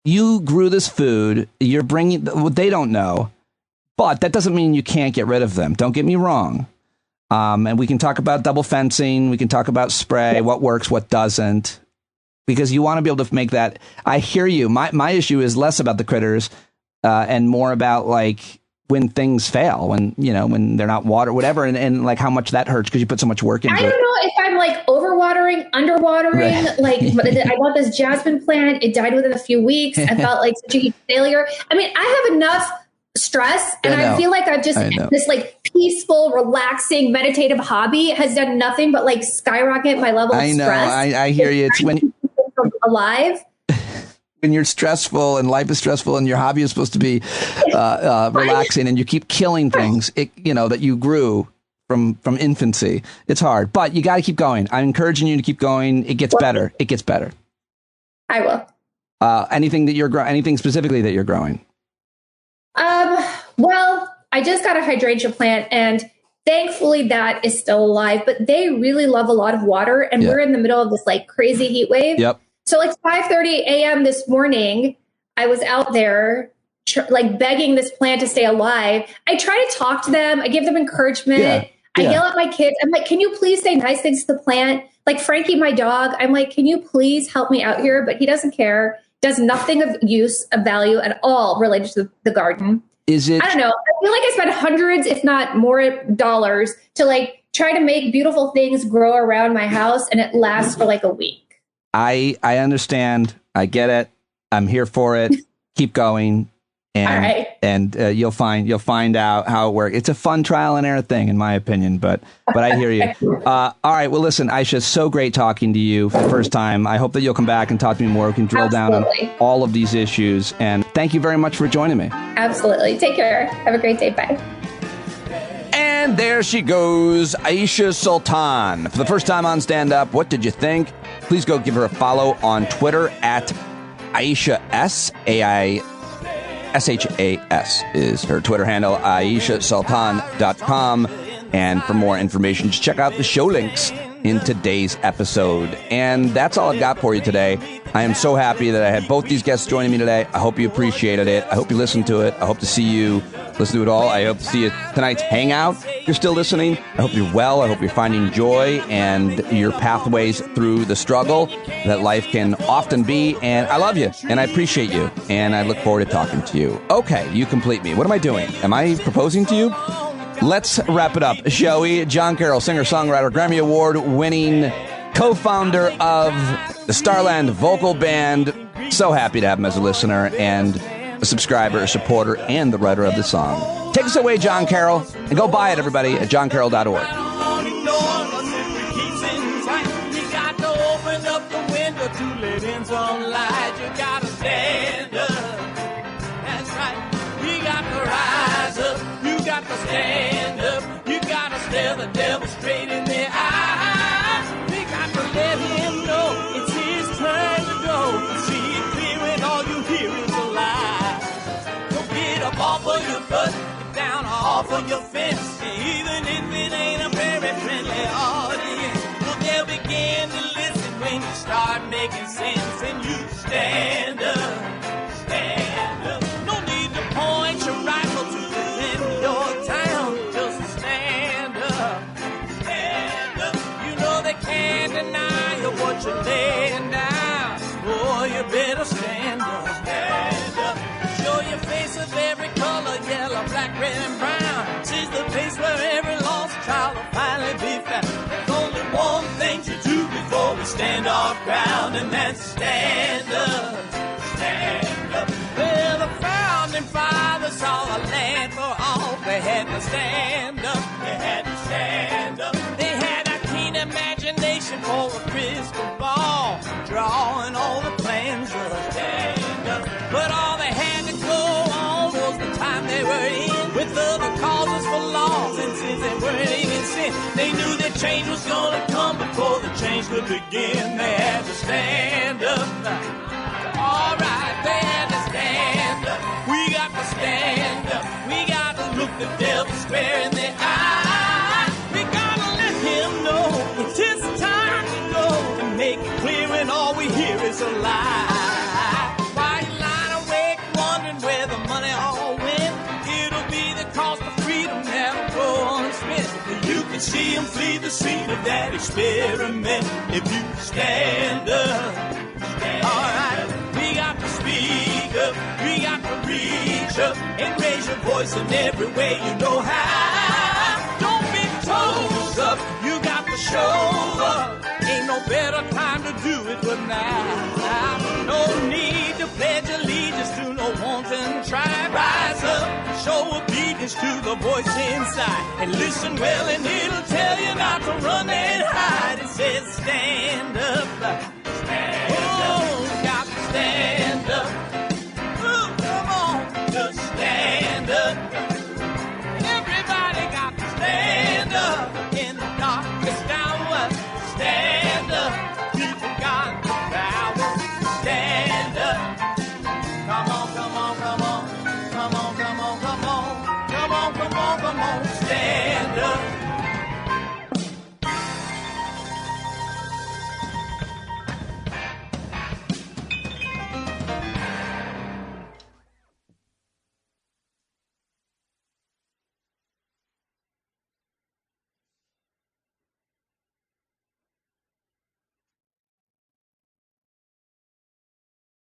You grew this food. You're bringing, they don't know, but that doesn't mean you can't get rid of them. Don't get me wrong. And we can talk about double fencing. We can talk about spray, what works, what doesn't, because you want to be able to make that. I hear you. My issue is less about the critters and more about like when things fail, when they're not water, whatever, and like how much that hurts because you put so much work into it. I don't know if I'm like overwatering, underwatering. Right. Like I bought this jasmine plant. It died within a few weeks. I felt like such a huge failure. I mean, I have enough stress. And I feel like I've just, this like peaceful, relaxing, meditative hobby has done nothing but like skyrocket my level of stress. I hear you. It's when alive. When you're stressful and life is stressful and your hobby is supposed to be relaxing and you keep killing things, that you grew from infancy. It's hard, but you got to keep going. I'm encouraging you to keep going. It gets better. It gets better. I will. Anything specifically that you're growing? Well, I just got a hydrangea plant and thankfully that is still alive, but they really love a lot of water and we're in the middle of this like crazy heat wave. Yep. So like 5:30 a.m. this morning, I was out there like begging this plant to stay alive. I try to talk to them. I give them encouragement. Yeah. I yell at my kids. I'm like, can you please say nice things to the plant? Like Frankie, my dog, I'm like, can you please help me out here? But he doesn't care. Does nothing of use, of value at all related to the garden. Is it? I don't know. I feel like I spent hundreds, if not more dollars to like try to make beautiful things grow around my house. And it lasts for like a week. I understand. I get it. I'm here for it. Keep going. And you'll find out how it works. It's a fun trial and error thing, in my opinion, but I hear you. All right. Well, listen, Aisha, so great talking to you for the first time. I hope that you'll come back and talk to me more. We can drill down on all of these issues. And thank you very much for joining me. Absolutely. Take care. Have a great day. Bye. And there she goes, Aisha Sultan. For the first time on Stand Up, what did you think? Please go give her a follow on Twitter at Aisha S. SHAS is her Twitter handle, AishaSultan.com. And for more information, just check out the show links in today's episode. And that's all I've got for you today. I am so happy that I had both these guests joining me today. I hope you appreciated it. I hope you listened to it. I hope to see you listen to it all. I hope to see you tonight's hangout. If you're still listening, I hope you're well. I hope you're finding joy and your pathways through the struggle that life can often be. And I love you and I appreciate you. And I look forward to talking to you. Okay, you complete me. What am I doing? Am I proposing to you? Let's wrap it up, shall we? John Carroll, singer-songwriter, Grammy Award-winning co-founder of the Starland Vocal Band. So happy to have him as a listener and a subscriber, a supporter, and the writer of the song. Take us away, John Carroll, and go buy it, everybody, at johncarroll.org. Stand up, you gotta stare the devil straight in the eye. We got to let him know it's his turn to go. See it clear when all you hear is a lie. Don't get up off of your butt, get down off of your fence. Even if it ain't a very friendly audience, well, they'll begin to listen when you start making sense. And you stand up, stand up. No need to point your rifle to defend your town. Just stand up, stand up. You know they can't deny you what you're laying down. Boy, you better stand up, stand up. Show your face of every color, yellow, black, red, and brown. She's the place where every lost child will finally be found. There's only one thing to do before we stand our ground, and that's stand up, stand up. Well, the founding fathers saw a land for all. They had to stand up, they had to stand up. They had a keen imagination for a crystal ball, drawing all the plans of a stand up. But all they had to go on was the time they were in, with other causes for laws, and since they weren't even sin, they knew that change was gonna come before the change could begin. They had to stand up. All right, they had to stand up. We got to stand up. We got to look the devil square in the eye. We gotta let him know it's his time to go, and make it clear when all we hear is a lie. Why you lying awake wondering where the money all went? It'll be the cost of freedom that'll go unspent. You can see him flee the scene of that experiment if you stand up. All right, we got to speak up, we got to reach up and raise your voice in every way you know how. Don't be told up, you got to show up. Ain't no better time to do it but now. No need to pledge allegiance to no wanton tribe. Rise up, show attention to the voice inside and listen well, and it'll tell you not